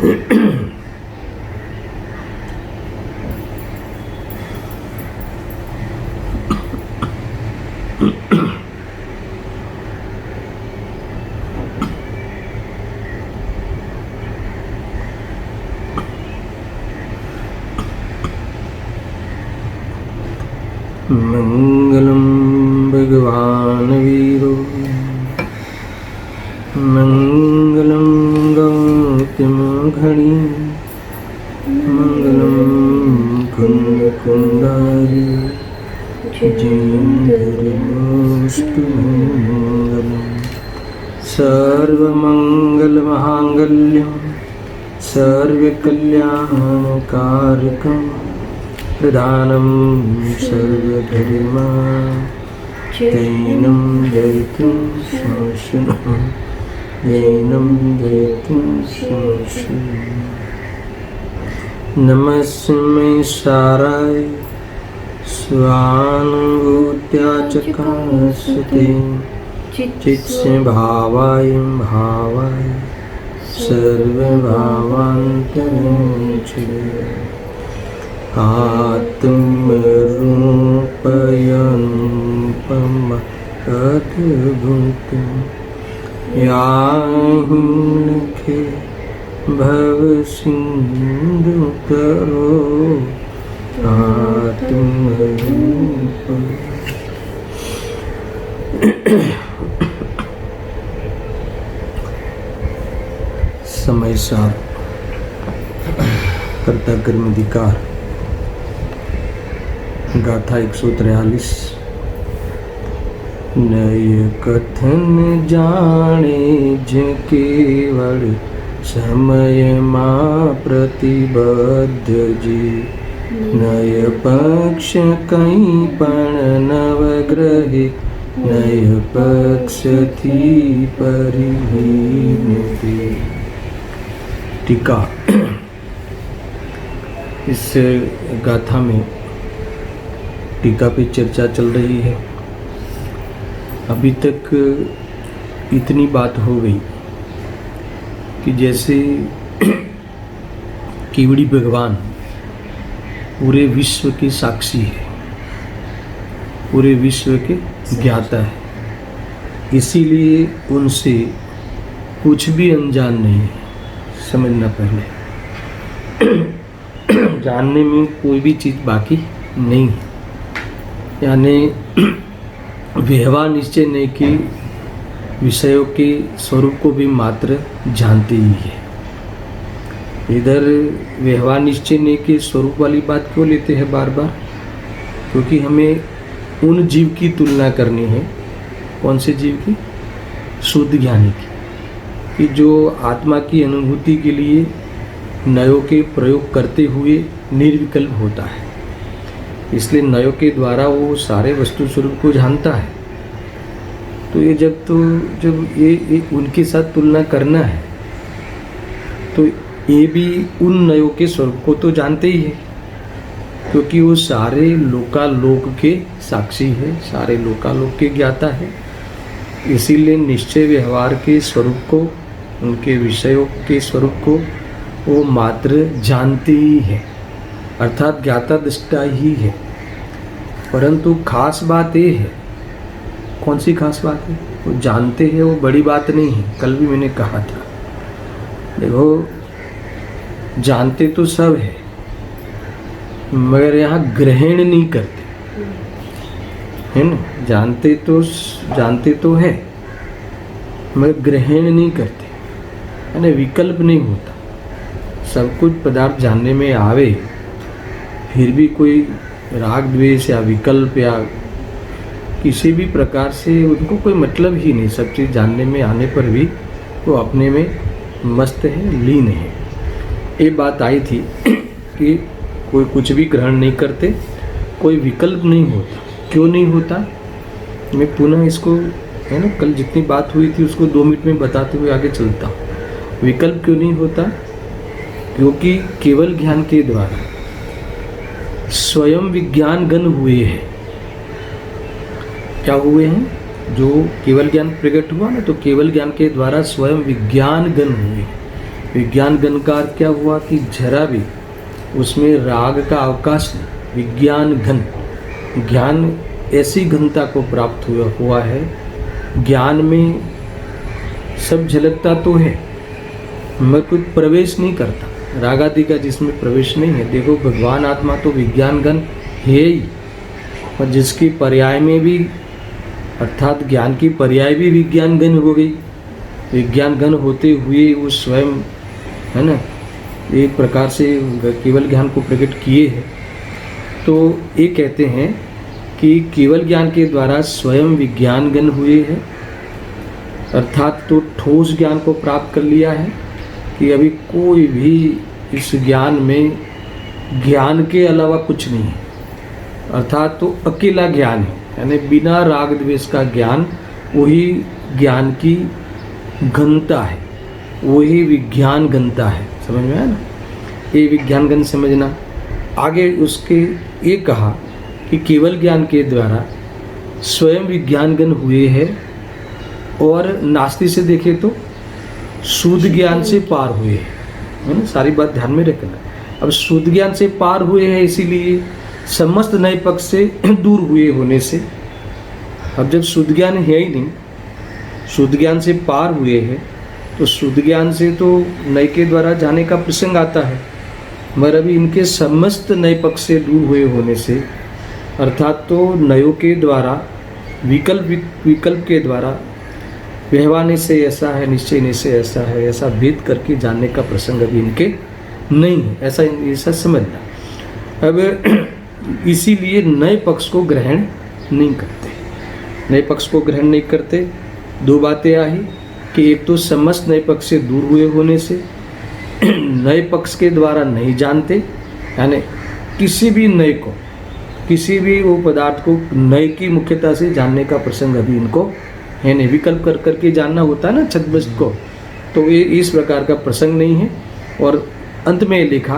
मंगलम भगवान वीरो मंगलम गौतम घड़ी मंगलम कुंद कुंडारी जयन्तु मंगलम सर्वमंगल महांगल्यम सर्वकल्याणकारकम प्रधानम सर्वधर्मा जैनं जयतु संशुनं जैनं जयतु संशुनं नमस्मै साराय स्वानुभूत्या चकासते चित्से भावाय भावाय सर्वभावान्तरं आत्मरूपयनुपम अद्भुतं याहि लिखे भवसिन्धुतरो आत्मरूपम्। समय सार कर्ता कर्म अधिकार गाथा 143। नय कथन जाने ज केवल समय मां प्रतिबद्ध जी नय पक्ष कहीं पण नवग्रहे नय पक्ष थी परिहीन थी। टीका। इस गाथा में टीका पे चर्चा चल रही है। अभी तक इतनी बात हो गई कि जैसे केवड़ी भगवान पूरे विश्व के साक्षी है, पूरे विश्व के ज्ञाता है, इसीलिए उनसे कुछ भी अनजान नहीं है। समझना पहले जानने में कोई भी चीज़ बाकी नहीं है, यानी व्यवहार निश्चय नहीं कि विषयों के स्वरूप को भी मात्र जानते ही है। इधर व्यवहार निश्चय नहीं के स्वरूप वाली बात क्यों लेते हैं बार बार? क्योंकि हमें उन जीव की तुलना करनी है। कौन से जीव की? शुद्ध ज्ञानी की, कि जो आत्मा की अनुभूति के लिए नयों के प्रयोग करते हुए निर्विकल्प होता है। इसलिए नयों के द्वारा वो सारे वस्तु स्वरूप को जानता है। तो ये जब ये उनके साथ तुलना करना है तो ये भी उन नयों के स्वरूप को तो जानते ही है, क्योंकि वो सारे लोकालोक के साक्षी है, सारे लोकालोक के ज्ञाता है। इसीलिए निश्चय व्यवहार के स्वरूप को, उनके विषयों के स्वरूप को वो मात्र जानते ही है, अर्थात ज्ञाता दृष्टा ही है। परंतु खास बात ये है, कौन सी खास बात है? वो जानते हैं, वो बड़ी बात नहीं है। कल भी मैंने कहा था, देखो जानते तो सब है, मगर यहाँ ग्रहण नहीं करते, है ना? जानते तो है, मगर ग्रहण नहीं करते, यानी विकल्प नहीं होता। सब कुछ पदार्थ जानने में आवे, फिर भी कोई राग द्वेष या विकल्प या किसी भी प्रकार से उनको कोई मतलब ही नहीं। सब चीज़ जानने में आने पर भी वो अपने में मस्त है, लीन है। ये बात आई थी कि कोई कुछ भी ग्रहण नहीं करते, कोई विकल्प नहीं होता। क्यों नहीं होता? मैं पुनः इसको, है ना, कल जितनी बात हुई थी उसको 2 मिनट में बताते हुए आगे चलता हूँ। विकल्प क्यों नहीं होता? क्योंकि केवल ज्ञान के द्वारा स्वयं विज्ञान गण हुए हैं। क्या हुए हैं? जो केवल ज्ञान प्रकट हुआ ना, तो केवल ज्ञान के द्वारा स्वयं विज्ञान गण हुए। विज्ञान घन का अर्थ क्या हुआ कि जरा भी उसमें राग का अवकाश नहीं। विज्ञान घन, ज्ञान ऐसी घनता को प्राप्त हुआ है, ज्ञान में सब झलकता तो है मगर कुछ प्रवेश नहीं करता, राग आदि का जिसमें प्रवेश नहीं है। देखो भगवान आत्मा तो विज्ञान घन है ही, और जिसकी पर्याय में भी अर्थात ज्ञान की पर्याय भी विज्ञान घन हो गई। विज्ञान घन होते हुए वो स्वयं है ना एक प्रकार से केवल ज्ञान को प्रकट किए हैं। तो ये कहते हैं कि केवल ज्ञान के द्वारा स्वयं विज्ञान घन हुए हैं, अर्थात तो ठोस ज्ञान को प्राप्त कर लिया है कि अभी कोई भी इस ज्ञान में ज्ञान के अलावा कुछ नहीं है, अर्थात तो अकेला ज्ञान है, यानी बिना राग द्वेष का ज्ञान, वही ज्ञान की घनता है, वही विज्ञान घनता है। समझ में आया ना, ये विज्ञान घन समझना। आगे उसके ये कहा कि केवल ज्ञान के द्वारा स्वयं विज्ञान घन हुए हैं, और नास्ति से देखे तो शुद्ध ज्ञान से पार हुए हैं, है ना, सारी बात ध्यान में रखना। अब शुद्ध ज्ञान से पार हुए हैं, इसीलिए समस्त नए पक्ष से दूर हुए होने से, अब जब शुद्ध ज्ञान है ही नहीं, शुद्ध ज्ञान से पार हुए हैं, तो शुद्ध ज्ञान से तो नए के द्वारा जाने का प्रसंग आता है, मगर अभी इनके समस्त नए पक्ष से दूर हुए होने से, अर्थात तो नयों के द्वारा विकल्प के द्वारा व्यवहार से ऐसा है, निश्चय से ऐसा है, ऐसा भेद करके जानने का प्रसंग अभी इनके नहीं है, ऐसा समझना। अब इसीलिए नए पक्ष को ग्रहण नहीं करते। नए पक्ष को ग्रहण नहीं करते, दो बातें आई कि एक तो समस्त नए पक्ष से दूर हुए होने से नए पक्ष के द्वारा नहीं जानते, यानी किसी भी नए को, किसी भी वो पदार्थ को नए की मुख्यता से जानने का प्रसंग अभी इनको है नहीं। विकल्प कर करके जानना होता है ना छद्मस्त को, तो ये इस प्रकार का प्रसंग नहीं है। और अंत में लिखा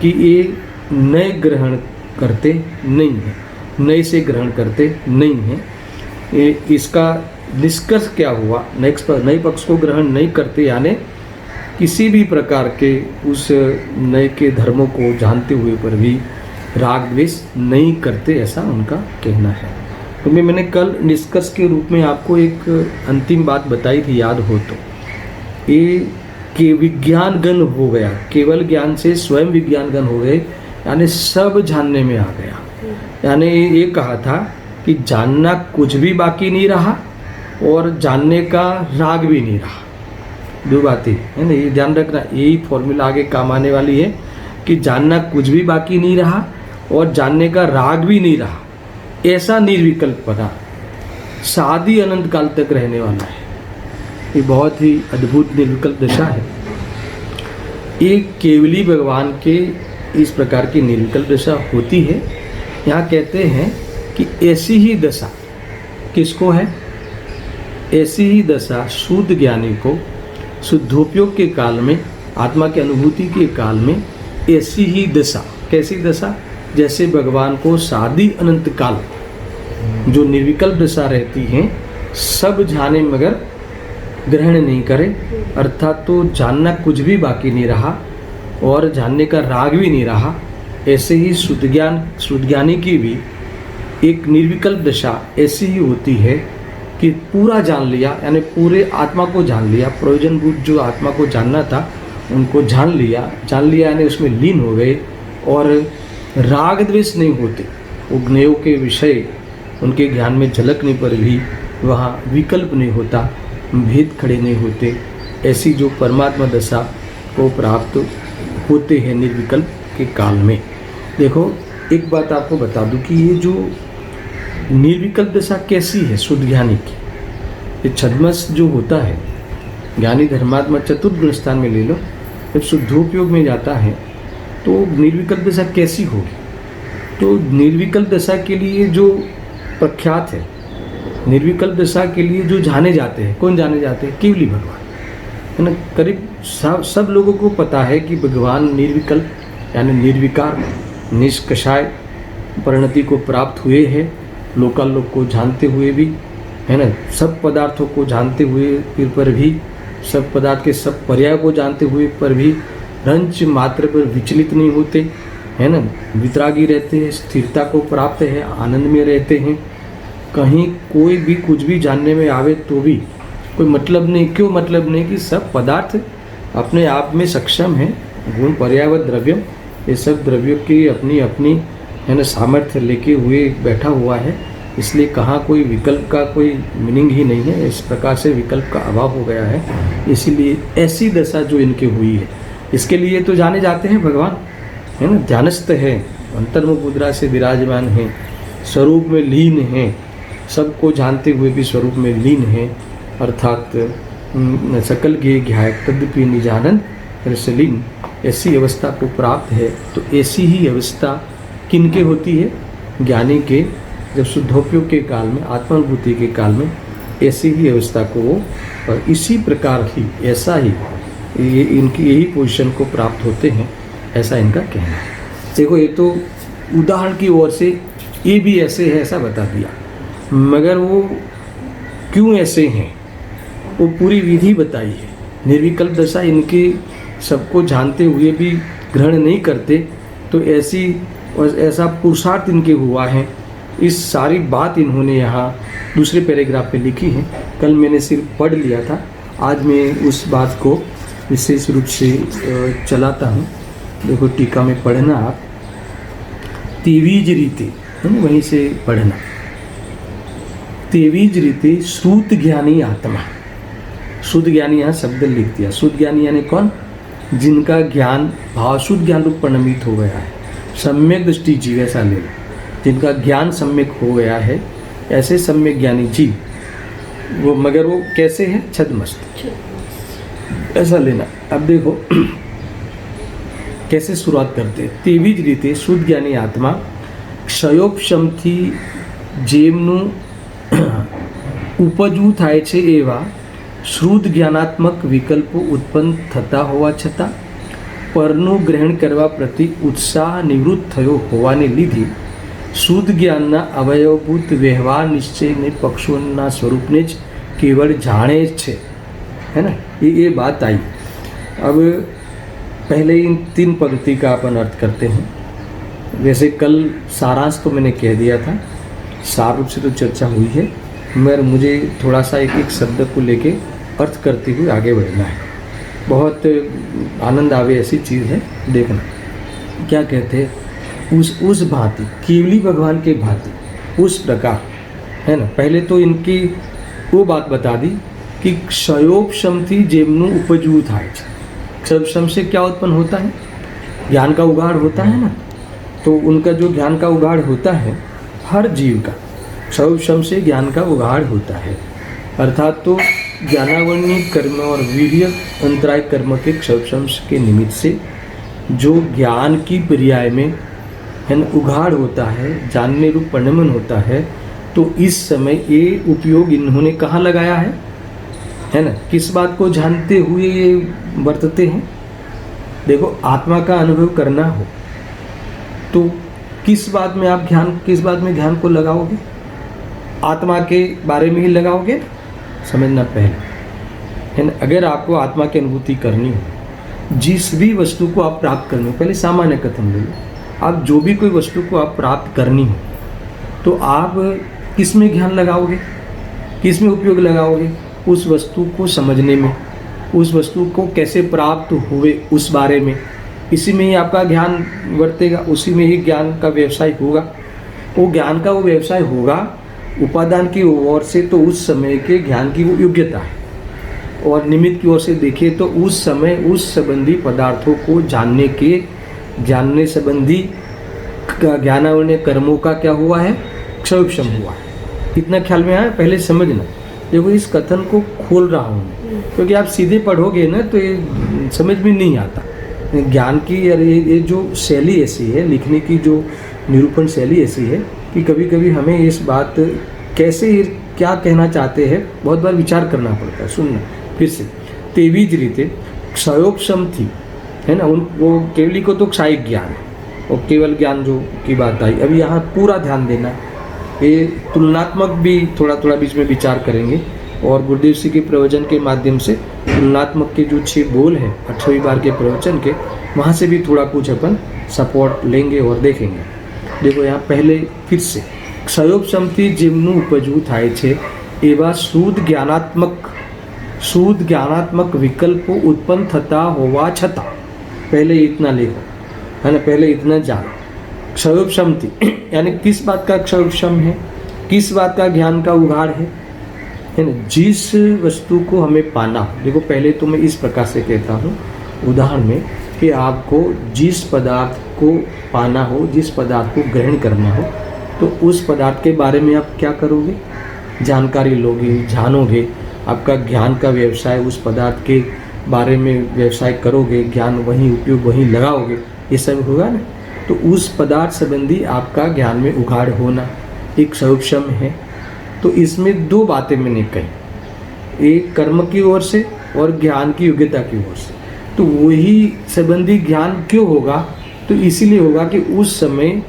कि ये नए ग्रहण करते नहीं है, नए से ग्रहण करते नहीं है। इसका निष्कर्ष क्या हुआ, नए पक्ष को ग्रहण नहीं करते, यानी किसी भी प्रकार के उस नए के धर्मों को जानते हुए पर भी राग द्वेष नहीं करते, ऐसा उनका कहना है। तो मैंने कल निष्कर्ष के रूप में आपको एक अंतिम बात बताई थी, याद हो तो, ये कि विज्ञान घन हो गया, केवल ज्ञान से स्वयं विज्ञान घन हो गए, यानी सब जानने में आ गया। यानी ये कहा था कि जानना कुछ भी बाकी नहीं रहा और जानने का राग भी नहीं रहा। दो बातें है ना, ये ध्यान रखना, यही फॉर्मूला आगे काम आने वाली है कि जानना कुछ भी बाकी नहीं रहा और जानने का राग भी नहीं रहा, ऐसा निर्विकल्प पदार्थ सादी अनंत काल तक रहने वाला है। ये बहुत ही अद्भुत निर्विकल्प दशा है। एक केवली भगवान के इस प्रकार की निर्विकल्प दशा होती है। यहाँ कहते हैं कि ऐसी ही दशा किसको है, ऐसी ही दशा शुद्ध ज्ञानी को शुद्धोपयोग के काल में, आत्मा की अनुभूति के काल में ऐसी ही दशा, कैसी दशा, जैसे भगवान को सादी अनंत काल जो निर्विकल्प दशा रहती है, सब जाने मगर ग्रहण नहीं करे, अर्थात तो जानना कुछ भी बाकी नहीं रहा और जानने का राग भी नहीं रहा। ऐसे ही शुद्ध ज्ञानी की भी एक निर्विकल्प दशा ऐसी ही होती है कि पूरा जान लिया, यानी पूरे आत्मा को जान लिया, प्रयोजनभूत जो आत्मा को जानना था उनको जान लिया यानी उसमें लीन हो गए और राग द्वेष नहीं होते। उग्नेयों के विषय उनके ज्ञान में झलकने पर भी वहाँ विकल्प नहीं होता, भेद खड़े नहीं होते। ऐसी जो परमात्मा दशा को प्राप्त होते हैं निर्विकल्प के काल में। देखो एक बात आपको बता दूं कि ये जो निर्विकल्प दशा कैसी है शुद्ध ज्ञानी की, ये छद्मस जो होता है, ज्ञानी धर्मात्मा चतुर्थ गुण स्थान में ले लो, जब शुद्धोपयोग में जाता है तो निर्विकल्प दशा कैसी होगी। तो निर्विकल्प दशा के लिए जो प्रख्यात है, निर्विकल्प दशा के लिए जो जाने जाते हैं, कौन जाने जाते हैं, केवली भगवान, है ना। करीब सब लोगों को पता है कि भगवान निर्विकल्प यानी निर्विकार निष्कषाय परिणति को प्राप्त हुए हैं, लोकालोक को जानते हुए भी, है ना, सब पदार्थों को जानते हुए फिर पर भी सब पदार्थ के सब पर्याय को जानते हुए पर भी रंच मात्र पर विचलित नहीं होते, है ना, वितरागी रहते हैं, स्थिरता को प्राप्त है, आनंद में रहते हैं। कहीं कोई भी कुछ भी जानने में आवे तो भी कोई मतलब नहीं। क्यों मतलब नहीं? कि सब पदार्थ अपने आप में सक्षम है। गुण पर्यावत द्रव्यम, ये सब द्रव्यों की अपनी अपनी, है ना, सामर्थ्य लेके हुए बैठा हुआ है। इसलिए कहाँ कोई विकल्प का कोई मीनिंग ही नहीं है। इस प्रकार से विकल्प का अभाव हो गया है। इसीलिए ऐसी दशा जो इनके हुई है, इसके लिए तो जाने जाते हैं भगवान, है ना, ध्यानस्थ है, अंतर्मुख मुद्रा से विराजमान है, स्वरूप में लीन है, सबको जानते हुए भी स्वरूप में लीन है, अर्थात सकल के ज्ञायक तद्यपि निजानंद रसलीन, ऐसी अवस्था को प्राप्त है। तो ऐसी ही अवस्था किनके होती है? ज्ञानी के। जब शुद्धोपयोग के काल में, आत्मानुभूति के काल में ऐसी ही अवस्था को वो, और इसी प्रकार ही ऐसा ही ये इनकी यही पोजीशन को प्राप्त होते हैं, ऐसा इनका कहना है। देखो, ये तो उदाहरण की ओर से ये भी ऐसे है ऐसा बता दिया, मगर वो क्यों ऐसे हैं वो पूरी विधि बताई है। निर्विकल्प दशा इनकी सबको जानते हुए भी ग्रहण नहीं करते, तो ऐसा पुरुषार्थ इनके हुआ है। इस सारी बात इन्होंने यहाँ दूसरे पैराग्राफ में लिखी है। कल मैंने सिर्फ पढ़ लिया था, आज मैं उस बात को विशेष रूप से चलाता हूँ। देखो, टीका में पढ़ना आप, तेवीज रीते, है ना, वहीं से पढ़ना। तेवीज रीते श्रुत ज्ञानी आत्मा, शुद्ध ज्ञानी यहाँ शब्द लिख दिया। शुद्ध ज्ञानी यानी कौन? जिनका ज्ञान भावशुद्ध ज्ञान रूप परिणमित हो गया है। सम्यक दृष्टि जीव, ऐसा ले, जिनका ज्ञान सम्यक हो गया है, ऐसे सम्यक ज्ञानी जीव वो, मगर वो कैसे है? छद्मस्त, ऐसा लेना। अब देखो कैसे शुरुआत करते हैं। तेवी જ રીતે શુદ્ધ જ્ઞાની આત્મા ક્ષયોપશમથી જેમનું ઉપજવું થાય છે એવા શુદ્ધ જ્ઞાનાત્મક વિકલ્પો ઉત્પન્ન થતા હોવા છતાં પરનું ગ્રહણ કરવા પ્રતિ ઉત્સાહ નિવૃત્ત થયો હોવાને લીધે શુદ્ધ જ્ઞાનના અવયવભૂત વ્યવહાર નિશ્ચયને પક્ષોના સ્વરૂપને જ केवल जाने छे, है ना। ये बात आई। अब पहले इन 3 पंक्ति का अपन अर्थ करते हैं। वैसे कल सारांश तो मैंने कह दिया था, सार रूप से तो चर्चा हुई है, मगर मुझे थोड़ा सा एक एक शब्द को लेके अर्थ करते हुए आगे बढ़ना है। बहुत आनंद आवे ऐसी चीज़ है, देखना क्या कहते हैं। उस भांति, केवली भगवान के भांति, उस प्रकार, है ना। पहले तो इनकी वो बात बता दी कि क्षयोपशम थी जेमनु उपजू था। क्षयोपशम से क्या उत्पन्न होता है? ज्ञान का उगाड़ होता है ना। तो उनका जो ज्ञान का उगाड़ होता है, हर जीव का क्षयोपशम से ज्ञान का उगाड़ होता है। अर्थात तो ज्ञानावरणीय कर्म और वीर्य अंतराय कर्म के क्षयोपशम के निमित्त से जो ज्ञान की पर्याय में, है ना, उगाड़ होता है, जानने रूप परिणमन होता है, तो इस समय ये उपयोग इन्होंने कहाँ लगाया है ना। किस बात को जानते हुए ये बरतते हैं? देखो, आत्मा का अनुभव करना हो तो किस बात में आप ध्यान को लगाओगे? आत्मा के बारे में ही लगाओगे, समझना पहले, है ना। अगर आपको आत्मा की अनुभूति करनी हो, जिस भी वस्तु को आप प्राप्त करनी हो, पहले सामान्य कथन ले लो, आप जो भी कोई वस्तु को आप प्राप्त करनी हो तो आप किस में ध्यान लगाओगे, किस में उपयोग लगाओगे? उस वस्तु को समझने में, उस वस्तु को कैसे प्राप्त हुए उस बारे में, इसी में ही आपका ज्ञान वर्तेगा, उसी में ही ज्ञान का व्यवसाय होगा। वो ज्ञान का वो व्यवसाय होगा उपादान की ओर से, तो उस समय के ज्ञान की वो योग्यता है, और निमित्त की ओर से देखें तो उस समय उस संबंधी पदार्थों को जानने संबंधी ज्ञानावरणीय कर्मों का क्या हुआ है? क्षयोपशम हुआ है। कितना ख्याल में आया? पहले समझना। देखो, इस कथन को खोल रहा हूँ क्योंकि आप सीधे पढ़ोगे ना तो ये समझ में नहीं आता। ज्ञान की ये जो शैली ऐसी है, लिखने की जो निरूपण शैली ऐसी है कि कभी कभी हमें इस बात कैसे क्या कहना चाहते हैं बहुत बार विचार करना पड़ता है। सुनना फिर से। तेवी ज रीते क्षयोपशम थी, है ना। वो केवली को तो क्षायिक ज्ञान है, और केवल ज्ञान जो की बात आई। अभी यहाँ पूरा ध्यान देना, ये तुलनात्मक भी थोड़ा थोड़ा बीच में विचार करेंगे। और गुरुदेव जी के प्रवचन के माध्यम से तुलनात्मक के जो 6 बोल हैं 8वीं बार के प्रवचन के, वहाँ से भी थोड़ा कुछ अपन सपोर्ट लेंगे और देखेंगे। देखो यहाँ पहले फिर से क्षयोपशमથી જેમનું ઉપજવું થાય છે એવા શુદ્ધ જ્ઞાનાત્મક વિકલ્પો उत्पन्न થતા હોવા છતાં, पहले इतना लिखो है ना, पहले इतना जानो। क्षयोपशमથી यानी किस बात का क्षयोपशम है, किस बात का ज्ञान का उघाड़ है ना, जिस वस्तु को हमें पाना हो। देखो पहले तो मैं इस प्रकार से कहता हूँ उदाहरण में कि आपको जिस पदार्थ को पाना हो, जिस पदार्थ को ग्रहण करना हो, तो उस पदार्थ के बारे में आप क्या करोगे, जानकारी लोगे, जानोगे, आपका ज्ञान का व्यवसाय उस पदार्थ के बारे में व्यवसाय करोगे, ज्ञान वहीं उपयोग वहीं लगाओगे, ये सब होगा ना। तो उस पदार्थ संबंधी आपका ज्ञान में उघाड़ होना एक क्षयोपशम है। तो इसमें 2 बातें मैंने कही, एक कर्म की ओर से और ज्ञान की योग्यता की ओर से। तो वही संबंधी ज्ञान क्यों होगा, तो इसीलिए होगा कि उस समय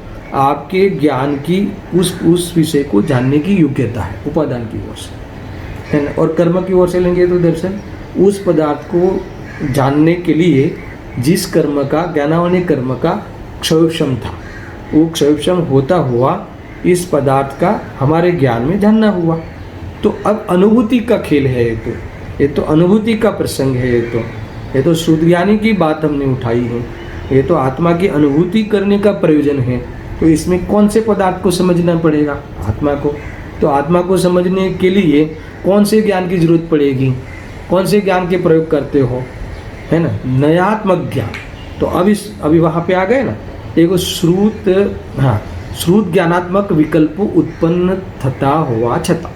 आपके ज्ञान की उस विषय को जानने की योग्यता है उपादान की ओर से, है ना। और कर्म की ओर से लेंगे तो दर्शन उस पदार्थ को जानने के लिए जिस कर्म का, ज्ञानावनी कर्म का क्षयोपशम था, वो क्षयोपशम होता हुआ इस पदार्थ का हमारे ज्ञान में जानना हुआ। तो अब अनुभूति का खेल है ये तो अनुभूति का प्रसंग है, ये तो शुद्ध ज्ञानी की बात हमने उठाई है, ये तो आत्मा की अनुभूति करने का प्रयोजन है। तो इसमें कौन से पदार्थ को समझना पड़ेगा, आत्मा को। तो आत्मा को समझने के लिए कौन से ज्ञान की जरूरत पड़ेगी, कौन से ज्ञान के प्रयोग करते हो, है ना, नयात्मक ज्ञान। तो अभी वहाँ पे आ गए ना, एक श्रुत ज्ञानात्मक विकल्प उत्पन्न थता होवा छता।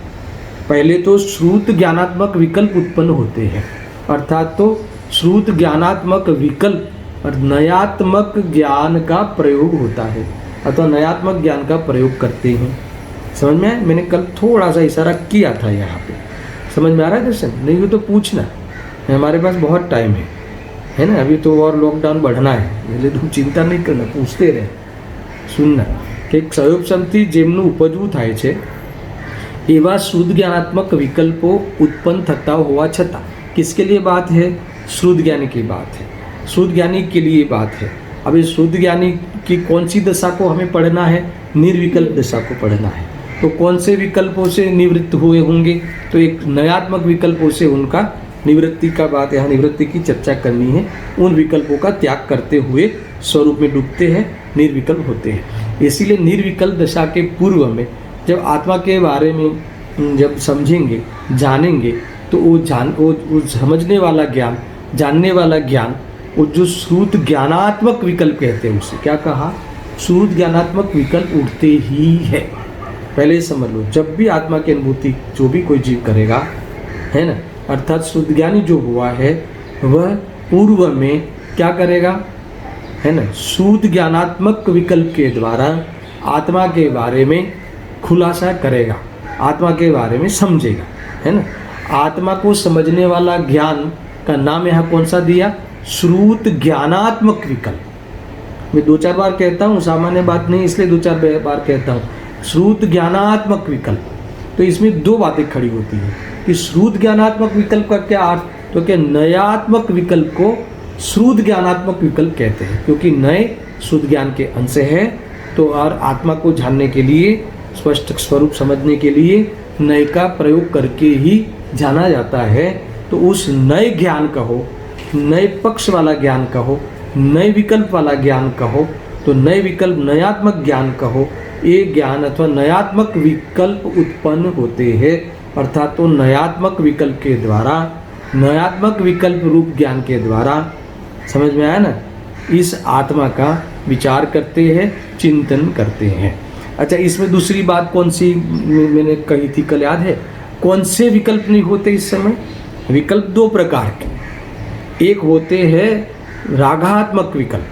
पहले तो श्रुत ज्ञानात्मक विकल्प उत्पन्न होते हैं, अर्थात तो श्रुत ज्ञानात्मक विकल्प और नयात्मक ज्ञान का प्रयोग होता है, अथवा नयात्मक ज्ञान का प्रयोग करते हैं। समझ में आया? मैंने कल थोड़ा सा इशारा किया था यहाँ पे, समझ में आ रहा है दर्शन? नहीं हो तो पूछना, हमारे पास बहुत टाइम है ना। अभी तो और लॉकडाउन बढ़ना है, इसलिए तुम चिंता नहीं करना, पूछते रहे, सुनना कि क्षयोपशमથી જેમનું ઉપજવું થાય છે એવા શુદ્ધ જ્ઞાનાત્મક વિકલ્પો उत्पन्न થતા હોવા છતાં, किसके लिए बात है, शुद्ध ज्ञानी की बात है, शुद्ध ज्ञानी के लिए बात है। अब इस शुद्ध ज्ञानी की कौन सी दशा को हमें पढ़ना है, निर्विकल्प दशा को पढ़ना है। तो कौन से विकल्पों से निवृत्त हुए होंगे, तो एक नयात्मक विकल्पों से उनका निवृत्ति का बात, यहाँ निवृत्ति की चर्चा करनी है। उन विकल्पों का त्याग करते हुए स्वरूप में डूबते हैं, निर्विकल्प होते हैं। इसीलिए निर्विकल्प दशा के पूर्व में जब आत्मा के बारे में जब समझेंगे, जानेंगे, तो वो समझने वाला ज्ञान, जानने वाला ज्ञान, वो जो श्रुत ज्ञानात्मक विकल्प कहते हैं, उसे क्या कहा, श्रुत ज्ञानात्मक विकल्प उठते ही है। पहले समझ लो, जब भी आत्मा की अनुभूति जो भी कोई जीव करेगा, है ना, अर्थात शुद्ध ज्ञानी जो हुआ है वह पूर्व में क्या करेगा, है ना, शुद्ध ज्ञानात्मक विकल्प के द्वारा आत्मा के बारे में खुलासा करेगा, आत्मा के बारे में समझेगा, है ना। आत्मा को समझने वाला ज्ञान का नाम यहाँ कौन सा दिया, श्रुत ज्ञानात्मक विकल्प। मैं 2-4 बार कहता हूँ, सामान्य बात नहीं, इसलिए 2-4 बार कहता हूँ, श्रुत ज्ञानात्मक विकल्प। तो इसमें 2 बातें खड़ी होती हैं कि श्रुत ज्ञानात्मक विकल्प का क्या अर्थ, तो क्या नयात्मक विकल्प को श्रुत ज्ञानात्मक विकल्प कहते हैं, क्योंकि नए शुद्ध ज्ञान के अंश है। तो और आत्मा को जानने के लिए, स्पष्ट स्वरूप समझने के लिए नए का प्रयोग करके ही जाना जाता है। तो उस नए ज्ञान कहो, नए पक्ष वाला ज्ञान कहो, नए विकल्प वाला ज्ञान कहो, तो नए विकल्प नयात्मक ज्ञान कहो, ये ज्ञान अथवा नयात्मक विकल्प उत्पन्न होते हैं। अर्थात तो नयात्मक विकल्प के द्वारा, नयात्मक विकल्प रूप ज्ञान के द्वारा, समझ में आया ना, इस आत्मा का विचार करते हैं, चिंतन करते हैं। अच्छा, इसमें दूसरी बात कौन सी मैंने कही थी कल, याद है? कौन से विकल्प नहीं होते इस समय? विकल्प 2 प्रकार के, एक होते हैं रागात्मक विकल्प,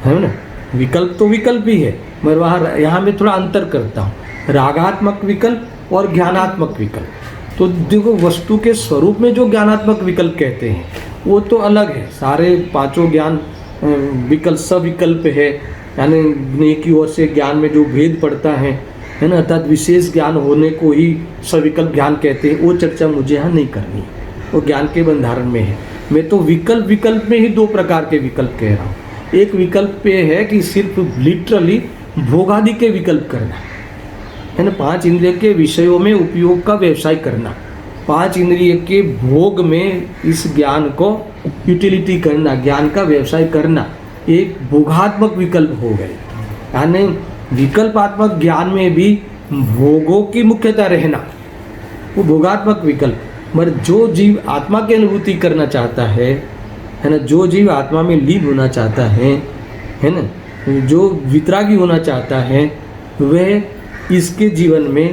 है ना। विकल्प तो विकल्प ही है, मगर वहाँ यहाँ मैं थोड़ा अंतर करता हूँ, रागात्मक विकल्प और ज्ञानात्मक विकल्प। तो देखो, वस्तु के स्वरूप में जो ज्ञानात्मक विकल्प कहते हैं वो तो अलग है, सारे 5 ज्ञान विकल्प सविकल्प है, यानी की ओर से ज्ञान में जो भेद पड़ता है है ना, अर्थात विशेष ज्ञान होने को ही सविकल्प ज्ञान कहते हैं, वो चर्चा मुझे यहाँ नहीं करनी, वो ज्ञान के बंधारण में है। मैं तो विकल्प में ही दो प्रकार के विकल्प कह रहा हूँ। एक विकल्प पे है कि सिर्फ लिटरली भोगादि के विकल्प करना, है ना, 5 इंद्रिय के विषयों में उपयोग का व्यवसाय करना, 5 इंद्रिय के भोग में इस ज्ञान को यूटिलिटी करना, ज्ञान का व्यवसाय करना, एक भोगात्मक विकल्प हो गए। यानी विकल्पात्मक ज्ञान में भी भोगों की मुख्यता रहना, वो भोगात्मक विकल्प। मगर जो जीव आत्मा की अनुभूति करना चाहता है ना, जो जीव आत्मा में लीन होना चाहता है ना, जो वितरागी होना चाहता है, वह इसके जीवन में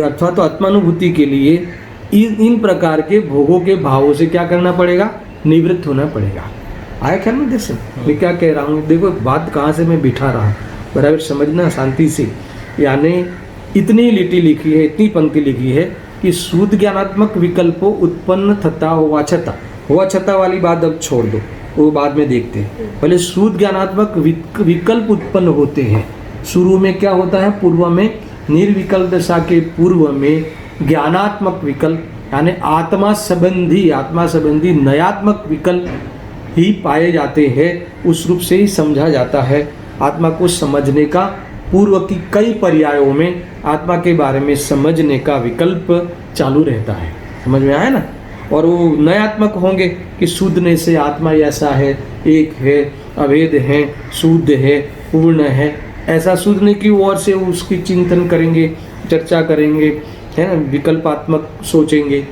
अथवा तो आत्मानुभूति के लिए इन प्रकार के भोगों के भावों से क्या करना पड़ेगा, निवृत्त होना पड़ेगा। आया ख्याल में? जैसे मैं क्या कह रहा हूँ, देखो बात कहाँ से मैं बिठा रहा हूँ, बराबर समझना शांति से। यानी इतनी लिटी लिखी है, इतनी पंक्ति लिखी है कि शुद्ध ज्ञानात्मक विकल्पों उत्पन्न थता हुआ छता वाली बात अब छोड़ दो, वो बाद में देखते हैं। पहले शुद्ध ज्ञानात्मक विकल्प उत्पन्न होते हैं। शुरू में क्या होता है, पूर्व में निर्विकल्प दशा के पूर्व में ज्ञानात्मक विकल्प यानी आत्मा संबंधी नयात्मक विकल्प ही पाए जाते हैं। उस रूप से ही समझा जाता है। आत्मा को समझने का पूर्व की कई पर्यायों में आत्मा के बारे में समझने का विकल्प चालू रहता है। समझ में आया ना? और वो नयात्मक होंगे कि शुद्धने से आत्मा ऐसा है, एक है, अभेद है, शुद्ध है, पूर्ण है। ऐसा शुद्धने की ओर से उसकी चिंतन करेंगे, चर्चा करेंगे, है ना, विकल्पात्मक सोचेंगे।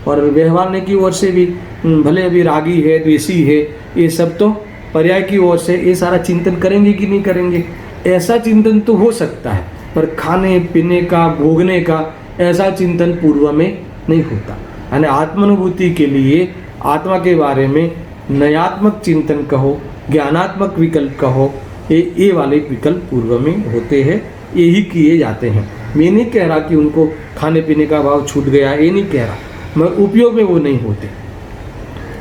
और व्यवहारने की ओर से भी भले अभी रागी है, द्वेषी है, ये सब तो पर्याय की ओर से ये सारा चिंतन करेंगे कि नहीं करेंगे? ऐसा चिंतन तो हो सकता है, पर खाने पीने का, भोगने का ऐसा चिंतन पूर्व में नहीं होता। यानी आत्मानुभूति के लिए आत्मा के बारे में नयात्मक चिंतन कहो, ज्ञानात्मक विकल्प कहो, ये वाले विकल्प पूर्व में होते हैं, यही किए जाते हैं। मैं नहीं कह रहा कि उनको खाने पीने का भाव छूट गया, ये नहीं कह रहा, मगर उपयोग में वो नहीं होते।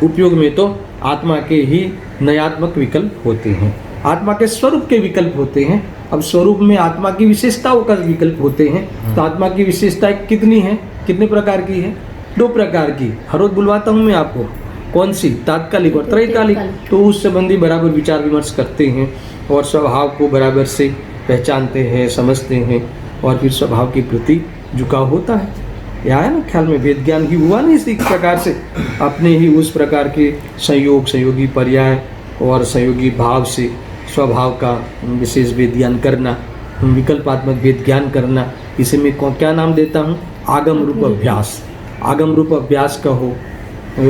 उपयोग में तो आत्मा के ही नयात्मक विकल्प होते हैं, आत्मा के स्वरूप के विकल्प होते हैं। अब स्वरूप में आत्मा की विशेषताओं का विकल्प होते हैं। तो आत्मा की विशेषताएं कितनी हैं, कितने प्रकार की है? 2 प्रकार की। हर रोज बुलवाता हूँ मैं आपको। कौन सी? तात्कालिक और त्रैकालिक। तो उस संबंधी बराबर विचार विमर्श करते हैं और स्वभाव को बराबर से पहचानते हैं, समझते हैं, और फिर स्वभाव के प्रति झुकाव होता है। यहाँ है ना, ख्याल में वेद ज्ञान ही हुआ नहीं इसी प्रकार से, अपने ही उस प्रकार के संयोगी पर्याय और संयोगी भाव से स्वभाव का विशेष वेद ज्ञान करना, विकल्पात्मक वेद ज्ञान करना। इसे मैं क्या नाम देता हूँ? आगम रूप अभ्यास। आगम रूप अभ्यास कहो,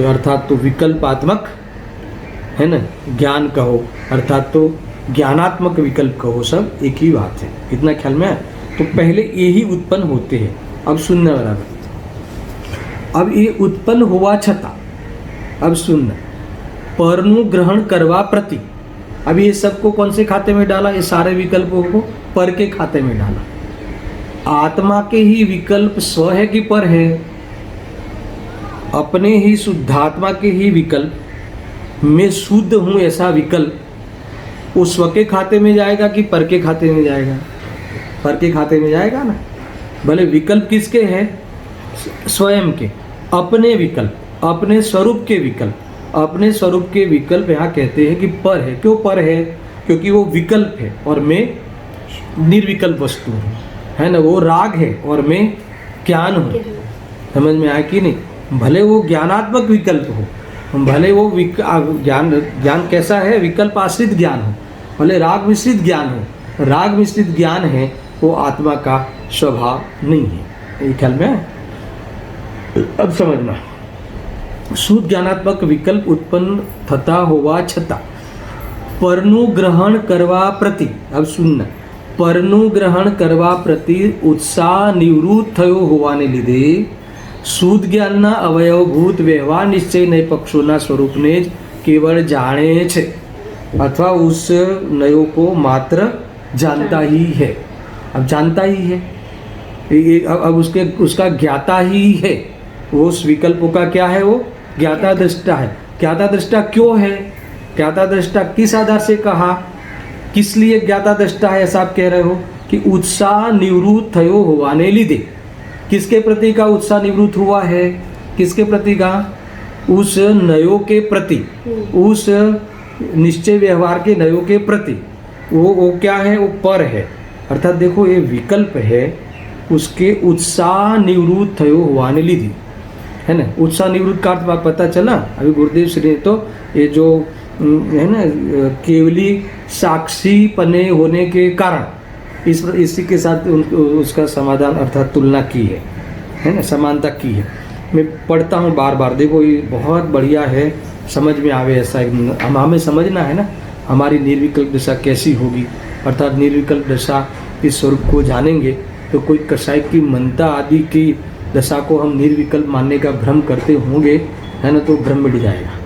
अर्थात तो विकल्पात्मक, है ना, ज्ञान कहो, अर्थात तो ज्ञानात्मक विकल्प कहो, सब एक ही बात है। इतना ख्याल में आया? तो पहले यही उत्पन्न होते हैं। अब सुनना बराबर। अब ये उत्पन्न हुआ छता, अब सुनना, परनु ग्रहण करवा प्रति। अब ये सबको कौन से खाते में डाला? ये सारे विकल्पों को पर के खाते में डाला। आत्मा के ही विकल्प स्व है कि पर है? अपने ही शुद्धात्मा के ही विकल्प, मैं शुद्ध हूँ ऐसा विकल्प, वो स्व के खाते में जाएगा कि पर के खाते में जाएगा? पर के खाते में जाएगा ना। भले विकल्प किसके हैं? स्वयं के, अपने विकल्प, अपने स्वरूप के विकल्प। अपने स्वरूप के विकल्प यहाँ कहते हैं कि पर है। क्यों पर है? क्योंकि वो विकल्प है और मैं निर्विकल्प वस्तु हूँ, है ना। वो राग है और मैं ज्ञान हूँ। समझ में आया कि नहीं? भले वो ज्ञानात्मक विकल्प हो, भले वो ज्ञान कैसा है? विकल्प आश्रित ज्ञान हो, भले राग मिश्रित ज्ञान हो। राग मिश्रित ज्ञान है, वो आत्मा का स्वभाव नहीं है। ये ख्याल में है? अब समझना, शुद्ध ज्ञानात्मक विकल्प उत्पन्न थता होवा छता परनु ग्रहण करवा प्रति। अब सुनना, परनु ग्रहण करवा प्रति उत्साह निवृत्त थयो होवाने લીધે શુદ્ધ જ્ઞાનના અવયવભૂત વ્યવહાર નિશ્ચય નય પક્ષોના સ્વરૂપને જ કેવળ જાણે છે अथवा उस नयों को मात्र जानता ही है। अब जानता ही है, अब उसका ज्ञाता ही है। वो उस विकल्पों का क्या है? वो ज्ञाता दृष्टा है। ज्ञाता दृष्टा क्यों है? ज्ञाता दृष्टा किस आधार से कहा? किस लिए ज्ञाता दृष्टा है ऐसा आप कह रहे हो? कि उत्साह निवृत्त थयो होवाने लीधे। किसके प्रति का उत्साह निवृत्त हुआ है? किसके प्रति का? उस नयों के प्रति, उस निश्चय व्यवहार के नयों के प्रति। वो क्या है? वो पर है, अर्थात देखो ये विकल्प है, उसके उत्साह निवृत्त थयो होवाने लीधे, है ना। उत्साह निवृत्त का अर्थ पता चला। अभी गुरुदेव श्री ने तो ये जो है ना केवली साक्षी पने होने के कारण इसी के साथ उसका समाधान अर्थात तुलना की है ना, समानता की है। मैं पढ़ता हूँ बार बार, देखो ये बहुत बढ़िया है, समझ में आवे ऐसा। हमें समझना है ना हमारी निर्विकल्प दशा कैसी होगी, अर्थात निर्विकल्प दशा इस स्वरूप को जानेंगे तो कोई कषाय की मनता आदि की दशा को हम निर्विकल्प मानने का भ्रम करते होंगे, है ना, तो भ्रम मिट जाएगा।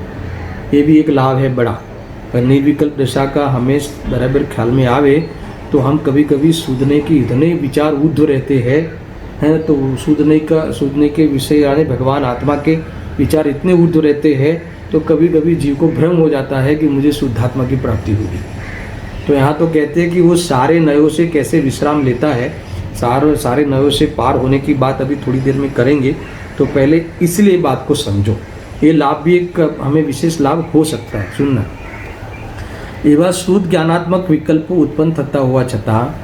ये भी एक लाभ है बड़ा। पर निर्विकल्प दशा का हमें बराबर ख्याल में आवे तो हम कभी कभी सूझने की इतने विचार ऊर्ध्व रहते हैं, तो सूझने के विषय यानी भगवान आत्मा के विचार इतने ऊर्ध्व रहते हैं तो कभी कभी जीव को भ्रम हो जाता है कि मुझे शुद्धात्मा की प्राप्ति होगी। तो यहाँ तो कहते हैं कि वो सारे नयों से कैसे विश्राम लेता है, सारे नयों से पार होने की बात अभी थोड़ी देर में करेंगे। तो पहले इसलिए बात को समझो, ये लाभ भी एक हमें विशेष लाभ हो सकता है। सुनना, एवं शुद्ध ज्ञानात्मक विकल्प उत्पन्न थता हुआ छता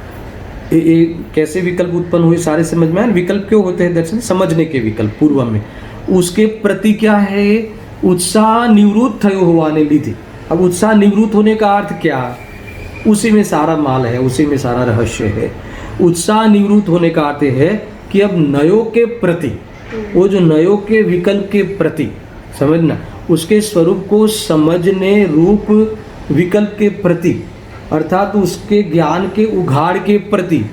कैसे विकल्प उत्पन्न हुए सारे समझ में आए। विकल्प क्यों होते हैं दर्शन? समझने के विकल्प पूर्व में, उसके प्रति क्या है? उत्साह निवृत्त थयो होवाने लीधे। अब उत्साह निवृत्त होने का अर्थ क्या? उसी में सारा माल है, उसी में सारा रहस्य है। उत्साह निवृत्त होने का अर्थ है कि अब नयों के प्रति, वो जो नयों के विकल्प के प्रति समझना, उसके स्वरूप को समझने रूप विकल्प के प्रति, अर्थात उसके ज्ञान के उघाड़ के प्रति,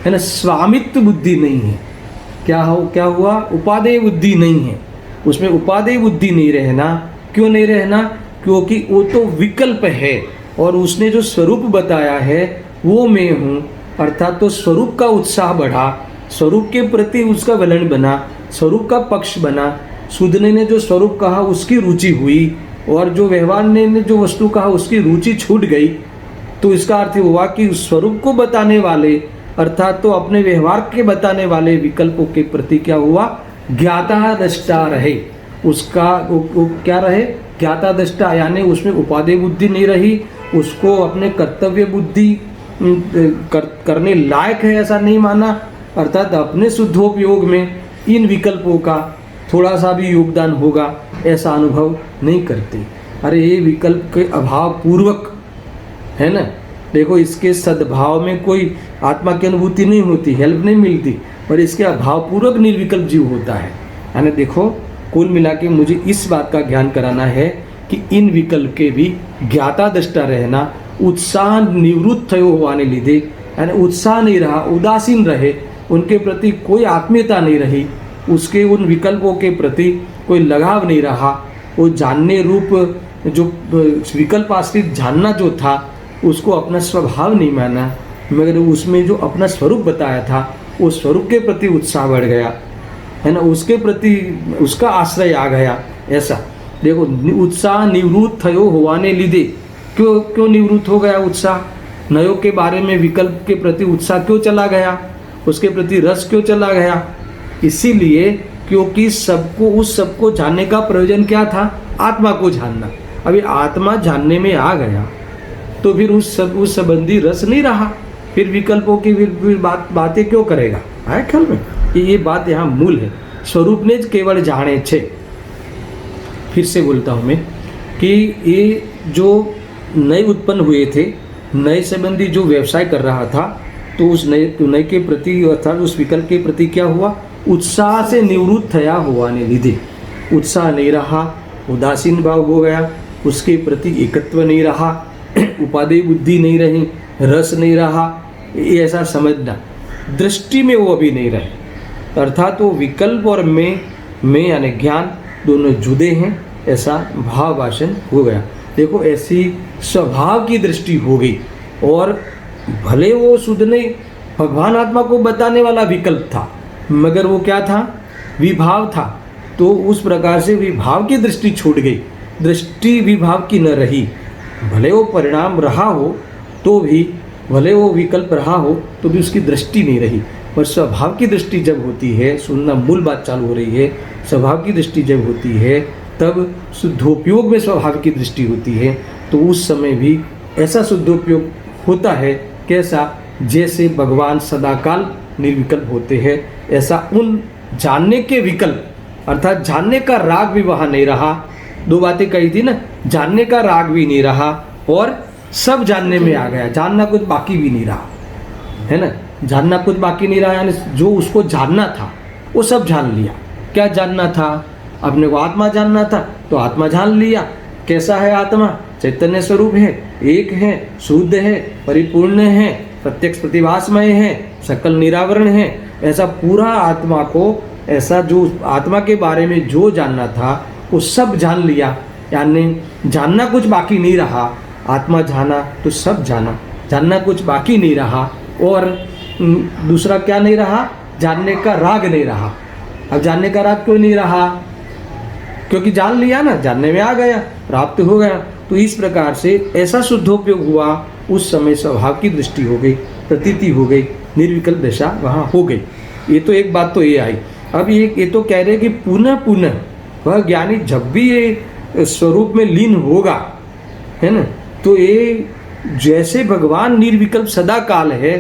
है ना, स्वामित्व बुद्धि नहीं है। क्या हुआ? उपादेय बुद्धि नहीं है, उसमें उपादेय बुद्धि नहीं रहना। क्यों नहीं रहना? क्योंकि वो तो विकल्प है और उसने जो स्वरूप बताया है वो मैं हूँ, अर्थात तो स्वरूप का उत्साह बढ़ा, स्वरूप के प्रति उसका वलन बना, स्वरूप का पक्ष बना। सूदने ने जो स्वरूप कहा उसकी रुचि हुई और जो व्यवहार ने जो वस्तु कहा उसकी रुचि छूट गई। तो इसका अर्थ हुआ कि उस स्वरूप को बताने वाले, अर्थात तो अपने व्यवहार के बताने वाले विकल्पों के प्रति क्या हुआ? ज्ञाता दृष्टा रहे। उसका वो क्या रहे? ज्ञाता दृष्टा, यानी उसमें उपादेय बुद्धि नहीं रही, उसको अपने कर्तव्य बुद्धि करने लायक है ऐसा नहीं माना, अर्थात अपने शुद्धोपयोग में इन विकल्पों का थोड़ा सा भी योगदान होगा ऐसा अनुभव नहीं करते। अरे ये विकल्प के अभाव पूर्वक है ना, देखो इसके सद्भाव में कोई आत्मा की अनुभूति नहीं होती, हेल्प नहीं मिलती, पर इसके अभाव पूर्वक निर्विकल्प जीव होता है ना। देखो कुल मिला के मुझे इस बात का ज्ञान कराना है कि इन विकल्प के भी ज्ञाता दृष्टा रहना, उत्साह निवृत्त थयो होवाने लीधे, यानी उत्साह नहीं रहा, उदासीन रहे, उनके प्रति कोई आत्मीयता नहीं रही, उसके उन विकल्पों के प्रति कोई लगाव नहीं रहा। वो जानने रूप जो विकल्प आश्रित जानना जो था उसको अपना स्वभाव नहीं माना, मगर उसमें जो अपना स्वरूप बताया था उस स्वरूप के प्रति उत्साह बढ़ गया, है ना, उसके प्रति उसका आश्रय आ गया। ऐसा देखो उत्साह निवृत्त थयो होवाने लीधे। क्यों निवृत्त हो गया उत्साह? नयों के बारे में विकल्प के प्रति उत्साह क्यों चला गया? उसके प्रति रस क्यों चला गया? इसीलिए क्योंकि उस सबको जानने का प्रयोजन क्या था? आत्मा को जानना। अभी आत्मा जानने में आ गया तो फिर उस संबंधी रस नहीं रहा, फिर विकल्पों की फिर बातें क्यों करेगा? आए ख्याल में? ये बात यहाँ मूल है। स्वरूप ने केवल जाने छे। फिर से बोलता हूँ मैं कि ये जो नए उत्पन्न हुए थे, नए संबंधी जो व्यवसाय कर रहा था, तो उस नए के प्रति अर्थात उस विकल्प के प्रति क्या हुआ? उत्साह से निवृत्त थया होवाने लीधे। उत्साह नहीं रहा, उदासीन भाव हो गया, उसके प्रति एकत्व नहीं रहा, उपादेय बुद्धि नहीं रही, रस नहीं रहा, ये ऐसा समझना। दृष्टि में वो अभी नहीं रहे, अर्थात वो विकल्प और मैं यानी ज्ञान दोनों जुदे हैं, ऐसा भाव भाषण हो गया। देखो ऐसी स्वभाव की दृष्टि हो गई, और भले वो शुद्ध ने भगवान आत्मा को बताने वाला विकल्प था, मगर वो क्या था? विभाव था। तो उस प्रकार से विभाव की दृष्टि छूट गई, दृष्टि विभाव की न रही। भले वो परिणाम रहा हो तो भी भले वो विकल्प रहा हो तो भी उसकी दृष्टि नहीं रही। पर स्वभाव की दृष्टि जब होती है, सुनना मूल बात चालू हो रही है, स्वभाव की दृष्टि जब होती है तब शुद्धोपयोग में स्वभाव की दृष्टि होती है, तो उस समय भी ऐसा शुद्धोपयोग होता है। कैसा? जैसे भगवान सदाकाल निर्विकल्प होते हैं, ऐसा उन जानने के विकल्प अर्थात जानने का राग भी वहाँ नहीं रहा। दो बातें कही थी ना, जानने का राग भी नहीं रहा और सब जानने में आ गया, जानना कुछ बाकी भी नहीं रहा, है ना। जानना कुछ बाकी नहीं रहा, यानी जो उसको जानना था वो सब जान लिया। क्या जानना था? अपने को आत्मा जानना था तो आत्मा जान लिया। कैसा है आत्मा? चैतन्य स्वरूप है, एक है, शुद्ध है, परिपूर्ण है, प्रत्यक्ष प्रतिभासमय है, सकल निरावरण है। ऐसा पूरा आत्मा को, ऐसा जो आत्मा के बारे में जो जानना था वो सब जान लिया, यानी जानना कुछ बाकी नहीं रहा। आत्मा जाना तो सब जाना, जानना कुछ बाकी नहीं रहा। और दूसरा क्या नहीं रहा? जानने का राग नहीं रहा। अब जानने का राग क्यों नहीं रहा? क्योंकि जान लिया ना, जानने में आ गया, प्राप्त हो गया। तो इस प्रकार से ऐसा शुद्धोपयोग हुआ, उस समय स्वभाव की दृष्टि हो गई, प्रतीति हो गई, निर्विकल्प दशा वहाँ हो गई। ये तो एक बात तो ये आई। अब ये तो कह रहे कि पुनः पुनः वह ज्ञानी जब भी ये स्वरूप में लीन होगा, है ना, तो ये जैसे भगवान निर्विकल्प सदा काल है,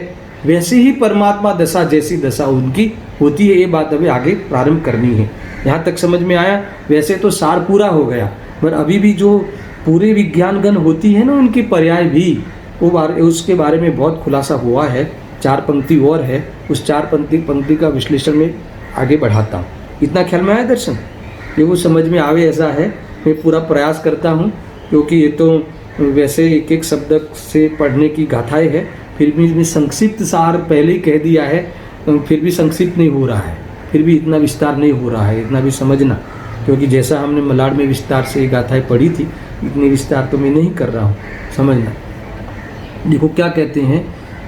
वैसे ही परमात्मा दशा जैसी दशा उनकी होती है। ये बात अभी आगे प्रारंभ करनी है। यहाँ तक समझ में आया? वैसे तो सार पूरा हो गया, पर अभी भी जो पूरे विज्ञानगण होती है ना, उनकी पर्याय भी वो उसके बारे में बहुत खुलासा हुआ है। 4 पंक्ति और है, उस 4 पंक्ति का विश्लेषण में आगे बढ़ाता हूँ। इतना ख्याल में आया दर्शन? ये वो समझ में आवे ऐसा है, मैं पूरा प्रयास करता हूँ, क्योंकि ये तो वैसे एक एक शब्द से पढ़ने की गाथाएं है। फिर भी संक्षिप्त सार पहले ही कह दिया है, फिर भी संक्षिप्त नहीं हो रहा है, फिर भी इतना विस्तार नहीं हो रहा है। इतना भी समझना, क्योंकि जैसा हमने मलाड़ में विस्तार से गाथाएं पढ़ी थी, इतनी विस्तार तो मैं नहीं कर रहा हूँ, समझना। देखो क्या कहते हैं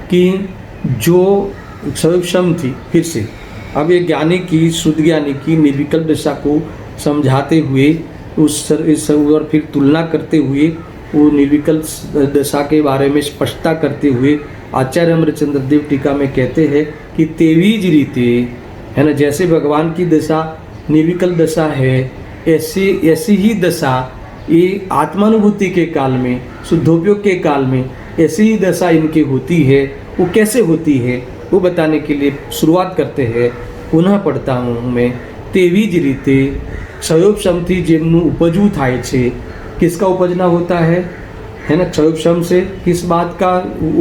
कि जो स्वयं थी, फिर से अब ये ज्ञानी की, शुद्ध ज्ञानी की निर्विकल्प दशा को समझाते हुए उस और फिर तुलना करते हुए वो निर्विकल्प दशा के बारे में स्पष्टता करते हुए आचार्य अमरचंद्र देव टीका में कहते हैं कि तेवीज रीते, है ना, जैसे भगवान की दशा निर्विकल्प दशा है, ऐसी ही दशा ये आत्मानुभूति के काल में, शुद्धोपयोग के काल में ऐसी ही दशा इनकी होती है। वो कैसे होती है वो बताने के लिए शुरुआत करते हैं। पुनः पढ़ता हूँ मैं। तेवीज रीते क्षयोपशमથી જેમનું उपजू થાય છે। किसका उपजना होता है ना, क्षयोपशम से किस बात का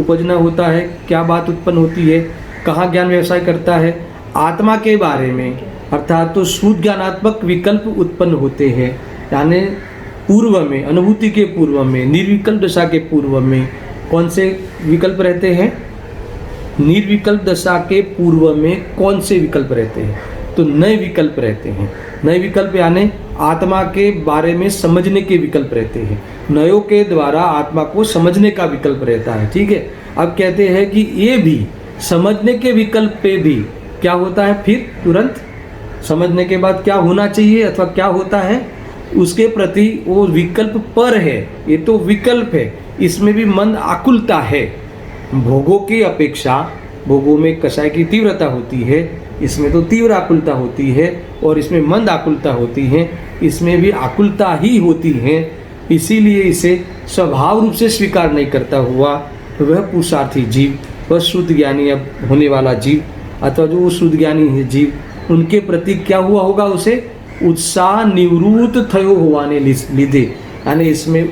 उपजना होता है, क्या बात उत्पन्न होती है, कहाँ ज्ञान व्यवसाय करता है? आत्मा के बारे में, अर्थात तो शुद्ध ज्ञानात्मक विकल्प उत्पन्न होते हैं। यानी पूर्व में, अनुभूति के पूर्व में, निर्विकल्प दशा के पूर्व में कौन से विकल्प रहते हैं? निर्विकल्प दशा के पूर्व में कौन से विकल्प रहते हैं? तो नए विकल्प रहते हैं। नए विकल्प यानी आत्मा के बारे में समझने के विकल्प रहते हैं। नयों के द्वारा आत्मा को समझने का विकल्प रहता है। ठीक है। अब कहते हैं कि ये भी समझने के विकल्प पे भी क्या होता है? फिर तुरंत समझने के बाद क्या होना चाहिए अथवा क्या होता है, उसके प्रति वो विकल्प पर है। ये तो विकल्प है, इसमें भी मंद आकुलता है। भोगों की अपेक्षा, भोगों में कषाय की तीव्रता होती है, इसमें तो तीव्र आकुलता होती है, और इसमें मंद आकुलता होती है, इसमें भी आकुलता ही होती है। इसीलिए इसे स्वभाव रूप से स्वीकार नहीं करता हुआ तो वह पुरुषार्थी जीव, वह शुद्ध ज्ञानी अब होने वाला जीव, अथवा जो शुद्ध ज्ञानी है जीव, उनके प्रति क्या हुआ होगा? उसे उत्साह निवृत्त थयो होवाने लीधे, यानी इसमें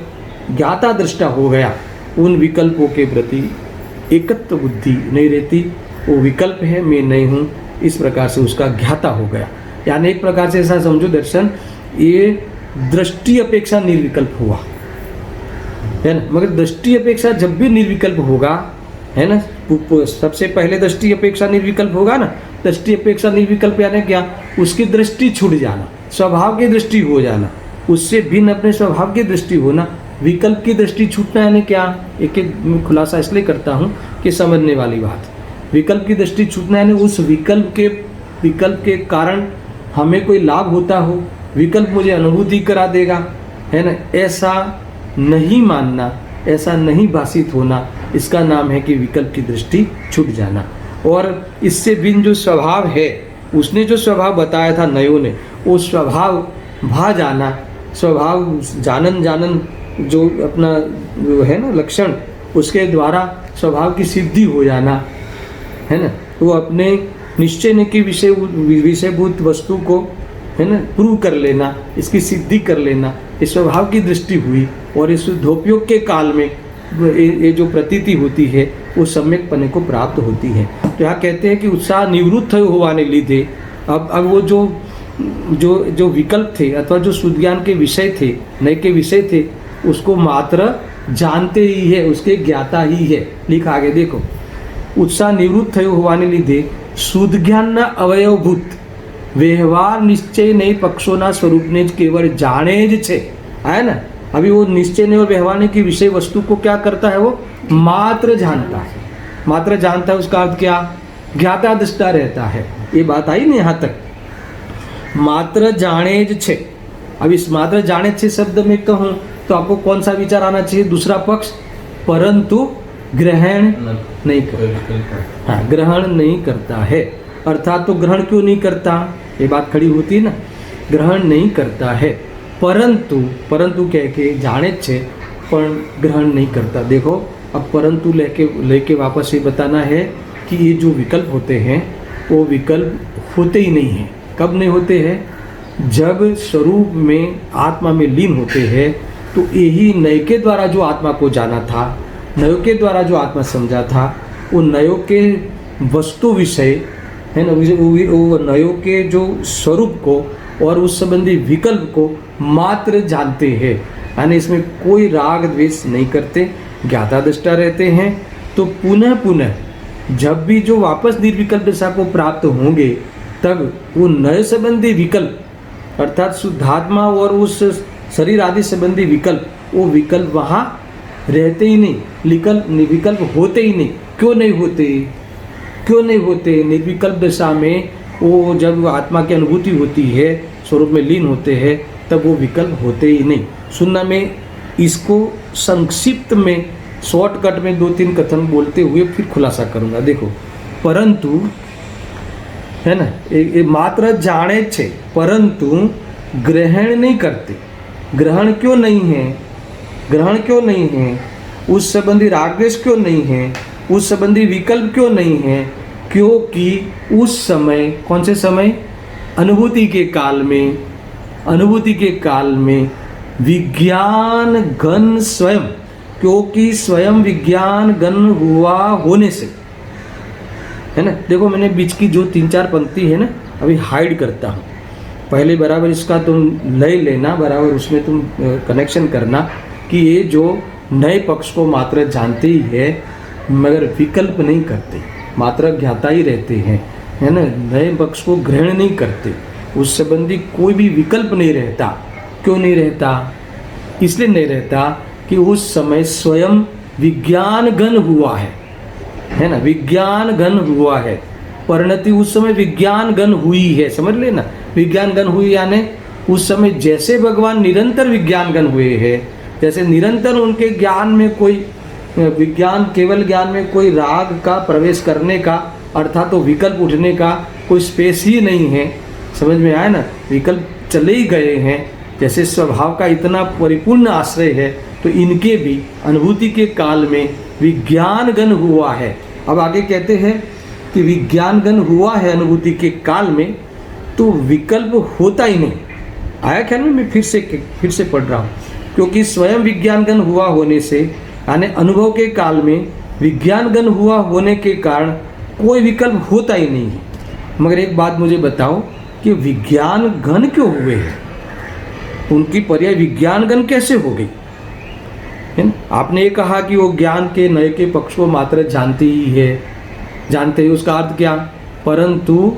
ज्ञाता दृष्टा हो गया। उन विकल्पों के प्रति एकत्व बुद्धि नहीं रहती, वो विकल्प है, मैं नहीं हूँ, इस प्रकार से उसका ज्ञाता हो गया। यानी एक प्रकार से ऐसा समझो दर्शन, ये दृष्टि अपेक्षा निर्विकल्प हुआ, है ना। मगर दृष्टि अपेक्षा जब भी निर्विकल्प होगा, है ना, सबसे पहले दृष्टि अपेक्षा निर्विकल्प होगा ना। दृष्टि अपेक्षा निर्विकल्प यानी क्या? उसकी दृष्टि छूट जाना, स्वभाव की दृष्टि हो जाना, उससे भिन्न अपने स्वभाव की दृष्टि होना। विकल्प की दृष्टि छूटना यानी क्या? एक एक खुलासा इसलिए करता हूँ कि समझने वाली बात। विकल्प की दृष्टि छूटना यानी उस विकल्प के कारण हमें कोई लाभ होता हो, विकल्प मुझे अनुभूति करा देगा, है ना, ऐसा नहीं मानना, ऐसा नहीं भाषित होना, इसका नाम है कि विकल्प की दृष्टि छूट जाना। और इससे भिन्न जो स्वभाव है, उसने जो स्वभाव बताया था नयो ने, वो स्वभाव भा जाना, स्वभाव जानन जो अपना जो है ना लक्षण, उसके द्वारा स्वभाव की सिद्धि हो जाना, है ना, वो अपने निश्चय की विषयभूत वस्तु को, है ना, प्रूव कर लेना, इसकी सिद्धि कर लेना, इस स्वभाव की दृष्टि हुई। और इस शुद्धोपयोग के काल में ये जो प्रतीति होती है वो सम्यक पने को प्राप्त होती है। तो यहाँ कहते हैं कि उत्साह निवृत्त होने लीधे अब वो जो विकल्प थे अथवा जो शुद्ध ज्ञान के विषय थे, नए के विषय थे, उसको मात्र जानते ही है, उसके ज्ञाता ही है। लिखा आगे देखो, उत्साह निवृत्त होने લીધે શુદ્ધ જ્ઞાનના અવયવભૂત વ્યવહાર નિશ્ચય નહીં પક્ષોના સ્વરૂપને જ કેવળ જાણે જ છે, है ना। अभी वो निश्चय और व्यवहार की विषय वस्तु को क्या करता है, वो मात्र जानता है, मात्र जानता है। उसका अर्थ क्या, ज्ञाता दृष्टा रहता है। ये बात आई ना यहाँ तक, मात्र जाने ज छे। अब इस मात्र जाने छे शब्द में कहूँ तो आपको कौन सा विचार आना चाहिए, दूसरा पक्ष, परंतु ग्रहण नहीं करता। हाँ, ग्रहण नहीं करता है, अर्थात तो ग्रहण क्यों नहीं करता, ये बात खड़ी होती है ना, ग्रहण नहीं करता है, परंतु कह के जाने छे पर ग्रहण नहीं करता। देखो अब परंतु लेके वापस ये बताना है कि ये जो विकल्प होते हैं वो विकल्प होते ही नहीं हैं। कब नहीं होते हैं, जब स्वरूप में आत्मा में लीन होते हैं। तो यही नय के द्वारा जो आत्मा को जाना था, नयो के द्वारा जो आत्मा समझा था, वो नयो के वस्तु विषय, है ना, वो नयो के जो स्वरूप को और उस संबंधी विकल्प को मात्र जानते हैं, यानी इसमें कोई राग द्वेष नहीं करते, ज्ञाता दृष्टा रहते हैं। तो पुनः जब भी जो वापस निर्विकल्प दशा को प्राप्त होंगे, तब वो नए संबंधी विकल्प अर्थात शुद्धात्मा और उस शरीर आदि संबंधी विकल्प, वो विकल्प वहाँ रहते ही नहीं, विकल्प होते ही नहीं। क्यों नहीं होते? निर्विकल्प दशा में वो जब आत्मा की अनुभूति होती है, स्वरूप में लीन होते हैं, तब वो विकल्प होते ही नहीं। सुनना में इसको संक्षिप्त में शॉर्टकट में 2-3 कथन बोलते हुए फिर खुलासा करूँगा। देखो, परंतु है ना, ये मात्र जाने छे परंतु ग्रहण नहीं करते। ग्रहण क्यों नहीं है? उस संबंधी रागद्वेष क्यों नहीं है? उस संबंधी विकल्प क्यों नहीं है? क्योंकि उस समय, कौन से समय? अनुभूति के काल में विज्ञान घन स्वयं, क्योंकि स्वयं विज्ञान घन हुआ होने से, है ना। देखो मैंने बीच की जो 3-4 पंक्ति है ना, अभी हाइड करता हूँ। पहले बराबर इसका तुम लय लेना, बराबर उसमें तुम कनेक्शन करना कि ये जो नए पक्ष को मात्र जानते ही है मगर विकल्प नहीं करते, मात्र ज्ञाता ही रहते हैं, है ना। नए पक्ष को ग्रहण नहीं करते, उस संबंधी कोई भी विकल्प नहीं रहता। क्यों नहीं रहता? इसलिए नहीं रहता कि उस समय स्वयं विज्ञान घन हुआ है ना, विज्ञान घन हुआ है। परिणति उस समय विज्ञान घन हुई है, समझ लेना। विज्ञान घन हुई यानी उस समय जैसे भगवान निरंतर विज्ञान घन हुए हैं, जैसे निरंतर उनके ज्ञान में कोई केवल ज्ञान में कोई राग का प्रवेश करने का अर्थात तो विकल्प उठने का कोई स्पेस ही नहीं है। समझ में आया ना, विकल्प चले ही गए हैं। जैसे स्वभाव का इतना परिपूर्ण आश्रय है, तो इनके भी अनुभूति के काल में विज्ञान घन हुआ है। अब आगे कहते हैं कि विज्ञान घन हुआ है अनुभूति के काल में, तो विकल्प होता ही नहीं। आया ख्याल में? मैं फिर से पढ़ रहा हूँ। क्योंकि स्वयं विज्ञान घन हुआ होने से, यानी अनुभव के काल में विज्ञान घन हुआ होने के कारण कोई विकल्प होता ही नहीं है। मगर एक बात मुझे बताओ कि विज्ञान घन क्यों हुए हैं? उनकी पर्याय विज्ञान घन कैसे हो गई? है ना। आपने ये कहा कि वो ज्ञान के नए के पक्ष को मात्र जानते ही, उसका अर्थ क्या? परंतु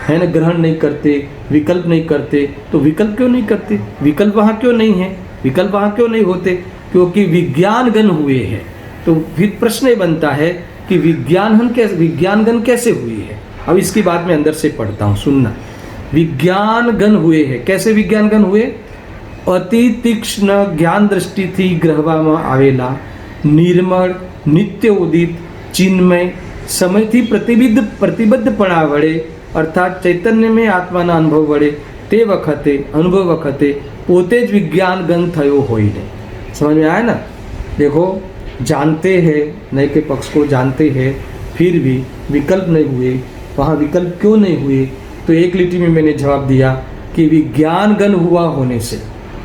है ना, ग्रहण नहीं करते, विकल्प नहीं करते। तो विकल्प क्यों नहीं करते? विकल्प वहाँ क्यों नहीं है? विकल्प वहाँ क्यों नहीं होते? क्योंकि विज्ञान घन हुए हैं। तो फिर प्रश्न बनता है कि विज्ञान घन कैसे हुई है? अब इसकी बात मैं अंदर से पढ़ता हूँ, सुनना। विज्ञान घन हुए हैं, कैसे विज्ञान घन हुए? अति तीक्ष्ण ज्ञान दृष्टि थी ग्रहवा में आवेला निर्मल નિત્ય ઉદિત ચિન્મય સમયથી પ્રતિબદ્ધપણા વડે અર્થાત ચૈતન્યમય આત્માના અનુભવ વડે તે વખતે અનુભવ વખતે પોતે જ વિज्ञान गन થયો હોય ને. समझ में आया ना? देखो, जानते हैं नए के पक्ष को जानते हैं, फिर भी विकल्प नहीं हुए. वहाँ विकल्प क्यों नहीं हुए? तो एक लिटी में मैंने जवाब दिया कि विज्ञान गन हुआ होने से.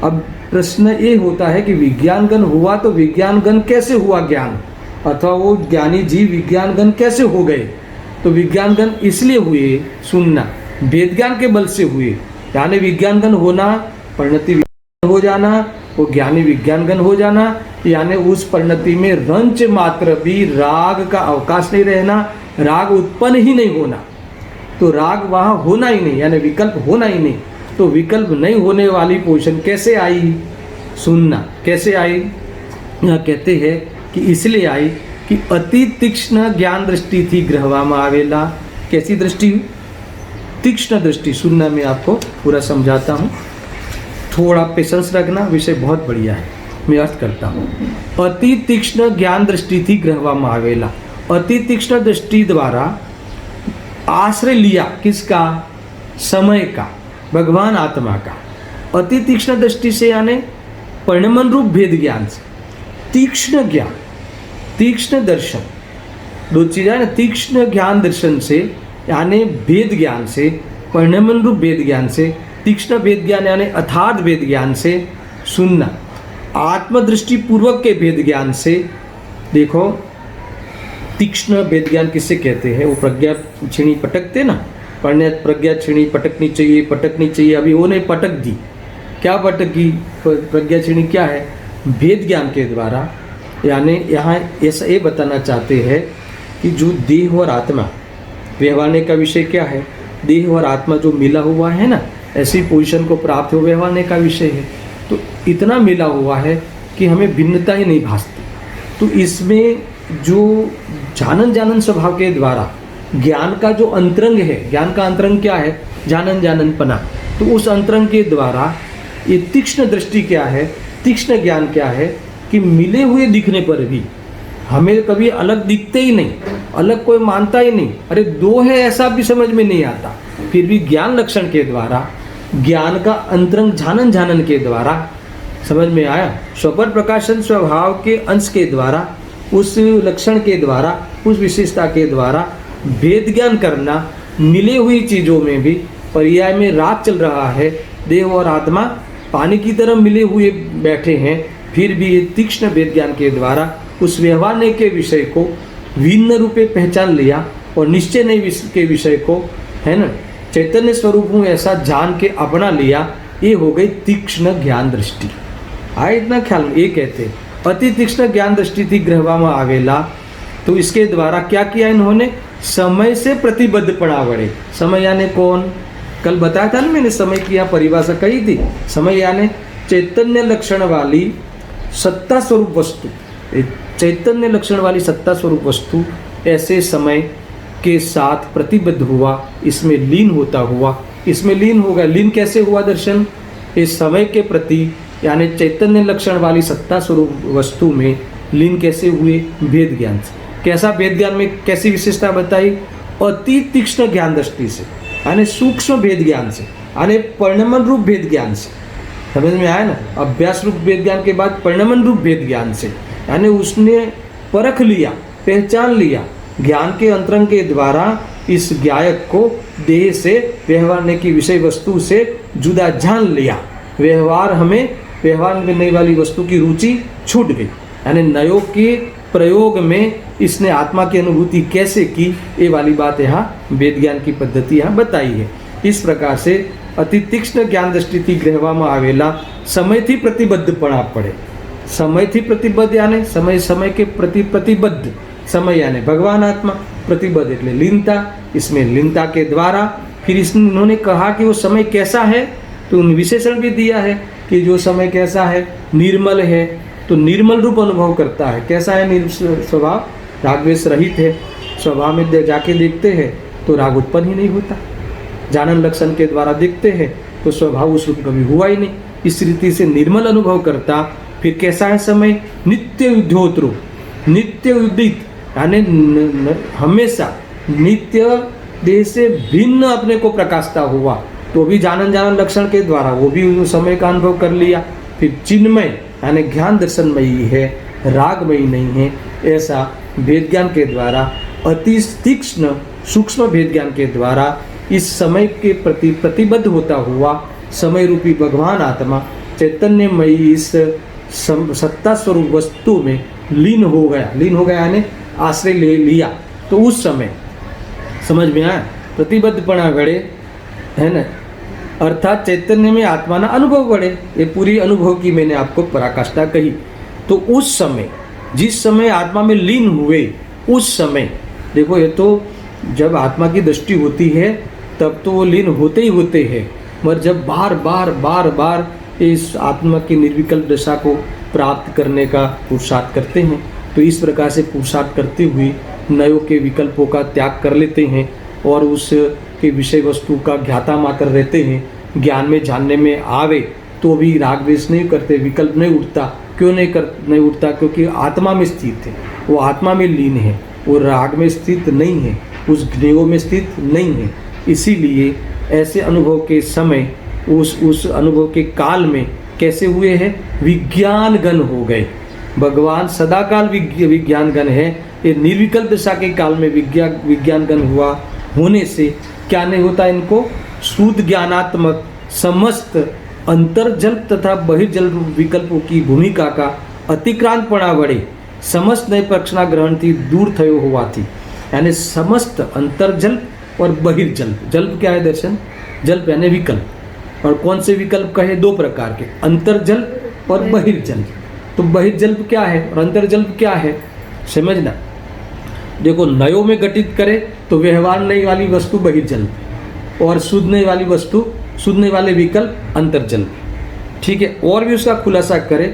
अब प्रश्न ये होता है कि विज्ञान गन हुआ तो विज्ञान गन कैसे हुआ ज्ञान, अथवा वो ज्ञानी जीव विज्ञान गन कैसे हो गए? तो विज्ञान गन इसलिए हुए, सुनना, वेद ज्ञान के बल से हुए. यानी विज्ञान गन होना, परिणति हो जाना, वो ज्ञानी विज्ञान गन हो जाना, यानी उस परिणति में रंच मात्र भी राग का अवकाश नहीं रहना, राग उत्पन्न ही नहीं होना. तो राग वहाँ होना ही नहीं, यानी विकल्प होना ही नहीं. तो विकल्प नहीं होने वाली पोजीशन कैसे आई? सुनना, कैसे आई? यहाँ कहते हैं कि इसलिए आई कि अति तीक्ष्ण ज्ञान दृष्टि थी ग्रहवामा आवेला. कैसी दृष्टि? तीक्ष्ण दृष्टि. सुनना, मैं आपको पूरा समझाता हूँ, थोड़ा पेशेंस रखना, विषय बहुत बढ़िया है, मैं अर्थ करता हूँ. अति तीक्ष्ण ज्ञान दृष्टि थी ग्रहवामा आवेला. अति तीक्ष्ण दृष्टि द्वारा आश्रय लिया किसका? समय का, भगवान आत्मा का. अति तीक्ष्ण दृष्टि से यानी परिणमन रूप भेद ज्ञान से. तीक्ष्ण ज्ञान, तीक्ष्ण दर्शन, दो चीज़ है ना. तीक्ष्ण ज्ञान दर्शन से यानी भेद ज्ञान से, परिणमन रूप भेद ज्ञान से, तीक्ष्ण भेद ज्ञान यानी अथार्थ भेद ज्ञान से. सुनना, आत्मदृष्टि पूर्वक के भेद ज्ञान से. देखो, तीक्ष्ण भेद ज्ञान किससे कहते हैं? वो प्रज्ञा छीणी पटकते ना, प्रज्ञा छीणी पटकनी चाहिए. अभी वो नहीं पटक दी. क्या पटकी? प्रज्ञा छीणी क्या है? भेद ज्ञान के द्वारा. यानी यहाँ ऐसा ये बताना चाहते हैं कि जो देह और आत्मा, व्यवहारने का विषय क्या है? देह और आत्मा जो मिला हुआ है ना, ऐसी पोजीशन को प्राप्त हो व्यवहारने का विषय है. तो इतना मिला हुआ है कि हमें भिन्नता ही नहीं भासती. तो इसमें जो जानन स्वभाव के द्वारा ज्ञान का जो अंतरंग है, ज्ञान का अंतरंग क्या है? जाननपना. तो उस अंतरंग के द्वारा ये तीक्ष्ण दृष्टि क्या है, तीक्ष्ण ज्ञान क्या है कि मिले हुए दिखने पर भी हमें कभी अलग दिखते ही नहीं, अलग कोई मानता ही नहीं. अरे दो है ऐसा भी समझ में नहीं आता. फिर भी ज्ञान लक्षण के द्वारा, ज्ञान का अंतरंग जानन के द्वारा, समझ में आया? स्वपर प्रकाशन स्वभाव के अंश के द्वारा, उस लक्षण के द्वारा, उस विशेषता के द्वारा भेद ज्ञान करना. मिले हुई चीज़ों में भी पर्याय में राग चल रहा है, देह और आत्मा पानी की तरह मिले हुए बैठे हैं, फिर भी ये तीक्ष्ण भेद ज्ञान के द्वारा उस व्यवहारने के विषय को भिन्न रूपे पहचान लिया और निश्चय नहीं के विषय को, है ना, चैतन्य स्वरूप हूँ ऐसा जान के अपना लिया. ये हो गई तीक्ष्ण ज्ञान दृष्टि. आए इतना ख्याल में? ये कहते अति तीक्ष्ण ज्ञान दृष्टि थी ग्रहवामा आवेला. तो इसके द्वारा क्या किया इन्होंने? समय से प्रतिबद्धपणा वड़े. समय यानी कौन? कल बताया था ना मैंने, समय की यहाँ परिभाषा कही थी. समय यानी चैतन्य लक्षण वाली सत्ता स्वरूप वस्तु, चैतन्य लक्षण वाली सत्ता स्वरूप वस्तु ऐसे समय के साथ प्रतिबद्ध हुआ, इसमें लीन होता हुआ. इसमें लीन होगा. लीन कैसे हुआ दर्शन? इस समय के प्रति यानी चैतन्य लक्षण वाली सत्ता स्वरूप वस्तु में लीन कैसे हुए? भेद ज्ञान से. कैसा भेद ज्ञान में कैसी विशेषता बताई? अति तीक्ष्ण ज्ञान दृष्टि से, यानी सूक्ष्म भेद ज्ञान से, यानी परिणमन रूप भेद ज्ञान से. समझ में आया ना? अभ्यास रूप भेद ज्ञान के बाद परिणमन रूप भेद ज्ञान से, यानी उसने परख लिया, पहचान लिया, ज्ञान के अंतरंग के द्वारा इस ज्ञायक को देह से, व्यवहारने की विषय वस्तु से जुदा जान लिया. व्यवहार करने वाली वस्तु की रुचि छूट गई. यानी नयोग के प्रयोग में इसने आत्मा की अनुभूति कैसे की, ये वाली बात यहाँ वेद ज्ञान की पद्धति यहाँ बताई है. इस प्रकार से अति तीक्ष्ण ज्ञान दृष्टि थी ग्रहवामा आवेला. समय थी प्रतिबद्धपणा पड़े. समय थी प्रतिबद्ध यानी समय के प्रति प्रतिबद्ध. समय यानी भगवान आत्मा, प्रतिबद्ध એટલે लीनता. इसमें लीनता के द्वारा फिर इन्होंने कहा कि वो समय कैसा है, तो उन विशेषण भी दिया है कि जो समय कैसा है, निर्मल है. तो निर्मल रूप अनुभव करता है. कैसा है स्वभाव? रागद्वेष रहित है. स्वभाव में जाके देखते हैं तो राग उत्पन्न ही नहीं होता. जानन लक्षण के द्वारा देखते हैं तो स्वभाव उस रूप कभी हुआ ही नहीं. इस रीति से निर्मल अनुभव करता. फिर कैसा है समय? नित्य युद्धोत्तरो, नित्य उदित यानी हमेशा नित्य देह से भिन्न अपने को प्रकाशता हुआ, तो भी जानन लक्षण के द्वारा वो भी उस समय का अनुभव कर लिया। फिर चिन्मय यानी ज्ञान दर्शनमयी है, रागमयी नहीं है, ऐसा भेद ज्ञान के द्वारा, अति तीक्ष्ण सूक्ष्म भेद ज्ञान के द्वारा इस समय के प्रति प्रतिबद्ध होता हुआ समय रूपी भगवान आत्मा चैतन्यमयी इस सत्ता स्वरूप वस्तु में लीन हो गया यानी आश्रय ले लिया। तो उस समय समझ में आया, प्रतिबद्धपणा घड़े है ना, अर्थात चैतन्य में आत्मा ना अनुभव बढ़े। ये पूरी अनुभव की मैंने आपको पराकाष्ठा कही। तो उस समय जिस समय आत्मा में लीन हुए, उस समय देखो, ये तो जब आत्मा की दृष्टि होती है तब तो वो लीन होते ही होते हैं, मगर जब बार बार इस आत्मा की निर्विकल्प दशा को प्राप्त करने का पुरुषार्थ करते हैं, तो इस प्रकार से पुरुषार्थ करते हुए नयों के विकल्पों का त्याग कर लेते हैं और उस के विषय वस्तु का ज्ञाता मात्र रहते हैं। ज्ञान में जानने में आवे तो भी राग द्वेष नहीं करते, विकल्प नहीं उठता। क्यों नहीं उठता? क्योंकि आत्मा में स्थित है, वो आत्मा में लीन है, वो राग में स्थित नहीं है, उस ज्ञेय में स्थित नहीं है। इसीलिए ऐसे अनुभव के समय उस अनुभव के काल में कैसे हुए हैं? विज्ञान गण हो गए। भगवान सदाकाल विज्ञान गण है। ये निर्विकल्प दशा के काल में विज्ञान गण हुआ होने से क्या नहीं होता इनको? शुद्ध ज्ञानात्मक समस्त अंतर्जल तथा बहिर्जल विकल्पों की भूमिका का अतिक्रांतपणा वड़े समस्त नए पक्षना ग्रहण थी दूर थयो हुआ थी। यानी समस्त अंतर्जल और बहिर्जल, जल्प क्या है दर्शन? जल्प यानी विकल्प। और कौन से विकल्प कहे? दो प्रकार के, अंतर्जल और बहिर्जल। तो बहिर्जल्प क्या है और अंतर्जल्प क्या है समझना। देखो, नयों में घटित करे तो व्यवहार नहीं वाली वस्तु बहिर्जल्प और शुद्ध नहीं वाली वस्तु, शुद्ध नहीं वाले विकल्प अंतर्जल्प। ठीक है। और भी उसका खुलासा करे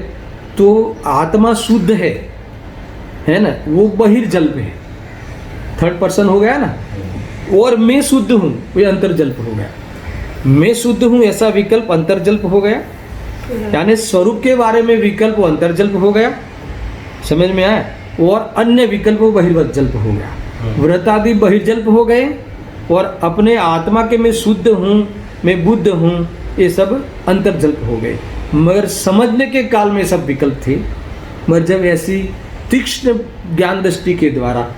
तो आत्मा शुद्ध है ना, वो बहिर्जल्प है, थर्ड पर्सन हो गया ना। और मैं शुद्ध हूँ, वो अंतर्जल्प हो गया। मैं शुद्ध हूँ ऐसा विकल्प अंतर्जल्प हो गया। यानी स्वरूप के बारे में विकल्प वो अंतर्जल्प हो गया, समझ में आया। और अन्य विकल्प वो बहिर्जल्प हो गया। व्रत आदि बहिर्जल्प हो गए और अपने आत्मा के मैं शुद्ध हूँ, मैं बुद्ध हूँ, ये सब अंतर्जल्प हो गए। मगर समझने के काल में सब विकल्प थे। मगर जब ऐसी तीक्ष्ण ज्ञान दृष्टि के द्वारा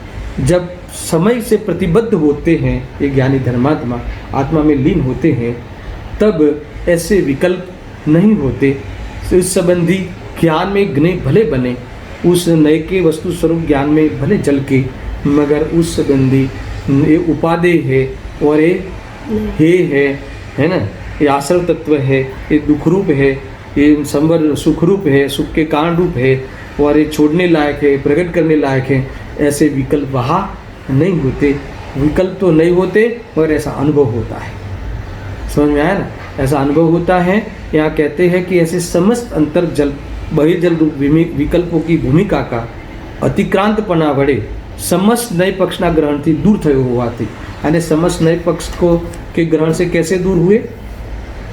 जब समय से प्रतिबद्ध होते हैं ये ज्ञानी धर्मात्मा, आत्मा में लीन होते हैं, तब ऐसे विकल्प नहीं होते। इस संबंधी ज्ञान में ज्ञेय भले बने, उस नए के वस्तु स्वरूप ज्ञान में भले जल के, मगर उस संबंधी ये उपादेय है और ये है ना, ये आश्रय तत्व है, ये दुख रूप है, ये संवर सुख रूप है, सुख के कारण रूप है और ये छोड़ने लायक है, प्रकट करने लायक है। ऐसे विकल्प वहाँ नहीं होते। विकल्प तो नहीं होते और ऐसा अनुभव होता है। समझ में आया ना? ऐसा अनुभव होता है। यहाँ कहते हैं कि ऐसे समस्त अंतर्जल बहिर्जल रूप विकल्पों की भूमिका का अतिक्रांतपणा बढ़े समस्त नए पक्षना ग्रहण थी दूर थयो हुआ थी। यानी समस्त नए पक्ष को के ग्रहण से कैसे दूर हुए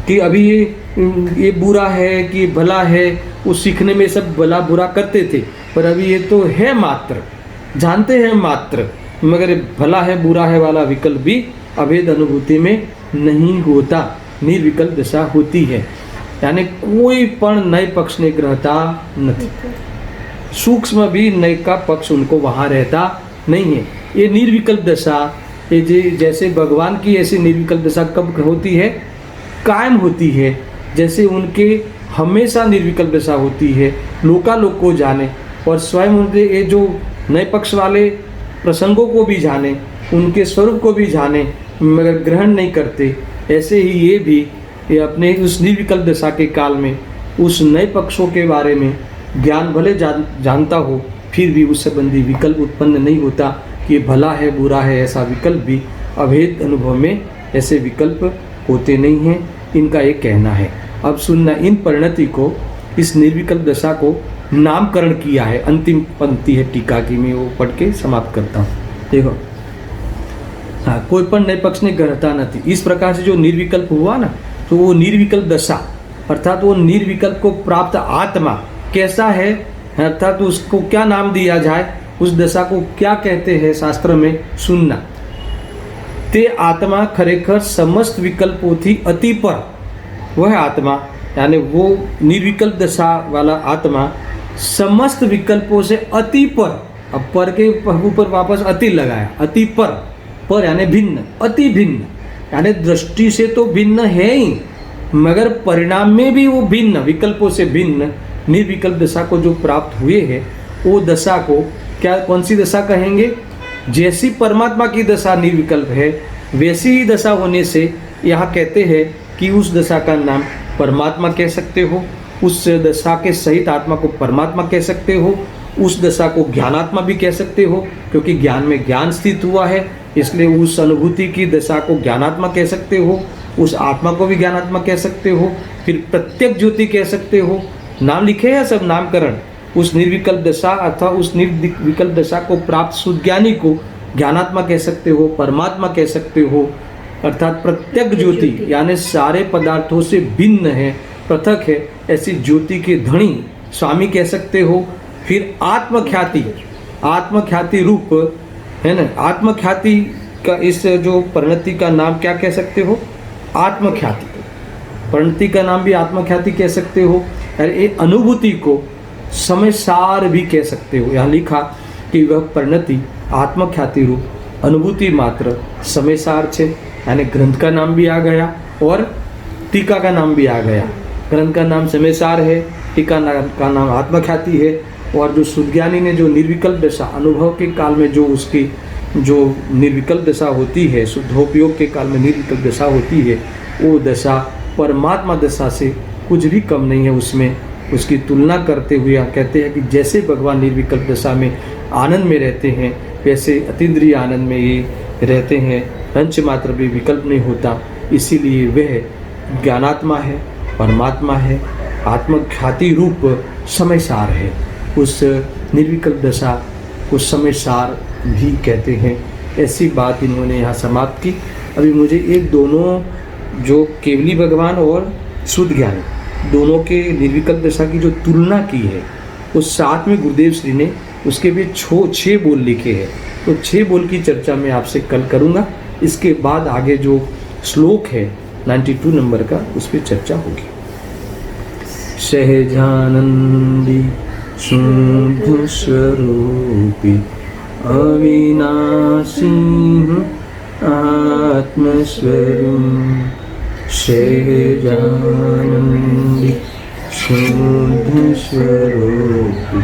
कि अभी ये बुरा है कि भला है, वो सीखने में सब भला बुरा करते थे, पर अभी ये तो है मात्र, जानते हैं मात्र, मगर भला है बुरा है वाला विकल्प भी अभेद अनुभूति में नहीं होता, निर्विकल्प दशा होती है। यानी कोई पण नए पक्ष ने ग्रहता नहीं, सूक्ष्म भी नए का पक्ष उनको वहाँ रहता नहीं है। ये निर्विकल्प दशा, ये जैसे भगवान की ऐसी निर्विकल्प दशा कब होती है? कायम होती है। जैसे उनके हमेशा निर्विकल्प दशा होती है, लोकालोक को जाने और स्वयं उनके ये जो नए पक्ष वाले प्रसंगों को भी जाने, उनके स्वरूप को भी जाने, मगर ग्रहण नहीं करते। ऐसे ही ये भी ये अपने उस निर्विकल्प दशा के काल में उस नए पक्षों के बारे में ज्ञान भले जानता हो, फिर भी उस संबंधी विकल्प उत्पन्न नहीं होता कि ये भला है बुरा है। ऐसा विकल्प भी अभेद अनुभव में ऐसे विकल्प होते नहीं हैं, इनका एक कहना है। अब सुनना, इन परिणति को, इस निर्विकल्प दशा को नामकरण किया है। अंतिम पंक्ति है टीका की, मैं वो पढ़ के समाप्त करता हूँ। देखो, हाँ, कोई पण नए पक्ष ने ग्रहता नहीं। इस प्रकार से जो निर्विकल्प हुआ ना, तो वो निर्विकल्प दशा अर्थात वो निर्विकल्प को प्राप्त आत्मा कैसा है अर्थात उसको क्या नाम दिया जाए, उस दशा को क्या कहते हैं शास्त्र में, सुनना। ते आत्मा खरेखर समस्त विकल्पोथी अति पर, वह आत्मा यानी वो निर्विकल्प दशा वाला आत्मा समस्त विकल्पों से अति पर, अब पर के ऊपर वापस अति लगाया, अति पर यानी भिन्न, अति भिन्न यानी दृष्टि से तो भिन्न है ही, मगर परिणाम में भी वो भिन्न, विकल्पों से भिन्न निर्विकल्प दशा को जो प्राप्त हुए हैं, वो दशा को क्या, कौन सी दशा कहेंगे? जैसी परमात्मा की दशा निर्विकल्प है, वैसी ही दशा होने से यहाँ कहते हैं कि उस दशा का नाम परमात्मा कह सकते हो, उस दशा के सहित आत्मा को परमात्मा कह सकते हो, उस दशा को ज्ञानात्मा भी कह सकते हो, क्योंकि ज्ञान में ज्ञान स्थित हुआ है, इसलिए उस अनुभूति की दशा को ज्ञानात्मा कह सकते हो, उस आत्मा को भी ज्ञानात्मा कह सकते हो, फिर प्रत्यक्ष ज्योति कह सकते हो। नाम लिखे हैं सब नामकरण। उस निर्विकल्प दशा अथवा उस निर्विकल्प दशा को प्राप्त सुज्ञानी को ज्ञानात्मा कह सकते हो, परमात्मा कह सकते हो, अर्थात प्रत्यक्ष ज्योति यानी सारे पदार्थों से भिन्न है, पृथक है, ऐसी ज्योति के धनी स्वामी कह सकते हो। फिर आत्मख्याति, आत्मख्याति रूप है ना, आत्मख्याति का इस जो परिणति का नाम क्या कह सकते हो? आत्मख्याति। परिणति का नाम भी आत्मख्याति कह सकते हो। अरे अनुभूति को समय सार भी कह सकते हो। यहाँ लिखा कि वह परिणति आत्मख्याति रूप अनुभूति मात्र समय सार छे, यानी ग्रंथ का नाम भी आ गया और टीका का नाम भी आ गया। ग्रंथ का नाम समय सार है, टीका का नाम आत्मख्याति है, और जो सुज्ञानी ने जो निर्विकल्प दशा अनुभव के काल में जो उसकी जो निर्विकल्प दशा होती है, शुद्धोपयोग के काल में निर्विकल्प दशा होती है, वो दशा परमात्मा दशा से कुछ भी कम नहीं है। उसमें उसकी तुलना करते हुए कहते हैं कि जैसे भगवान निर्विकल्प दशा में आनंद में रहते हैं, वैसे अतीन्द्रिय आनंद में ये रहते हैं, पंच मात्र भी विकल्प नहीं होता, इसीलिए वह ज्ञानात्मा है, परमात्मा है, आत्मख्याति रूप समय सार है। उस निर्विकल्प दशा को समय सार भी कहते हैं। ऐसी बात इन्होंने यहाँ समाप्त की। अभी मुझे एक दोनों जो केवली भगवान और शुद्ध ज्ञानी दोनों के निर्विकल्प दशा की जो तुलना की है, उस साथ में गुरुदेव श्री ने उसके भी 6 बोल लिखे हैं, तो 6 बोल की चर्चा मैं आपसे कल करूँगा। इसके बाद आगे जो श्लोक है 92 नंबर का, उस पर चर्चा होगी। सहजानंदी शुद्ध स्वरूपी अविनाशी आत्मस्वरूप, सहजानंदी शुद्ध स्वरूपी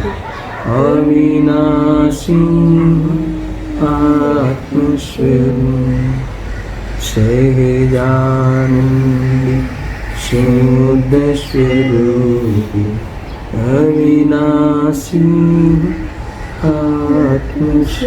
अविनाशी आत्मस्वरूप, सहजानंदी शुद्ध स्वरूपी अविनाशी आत्मस्वरूप।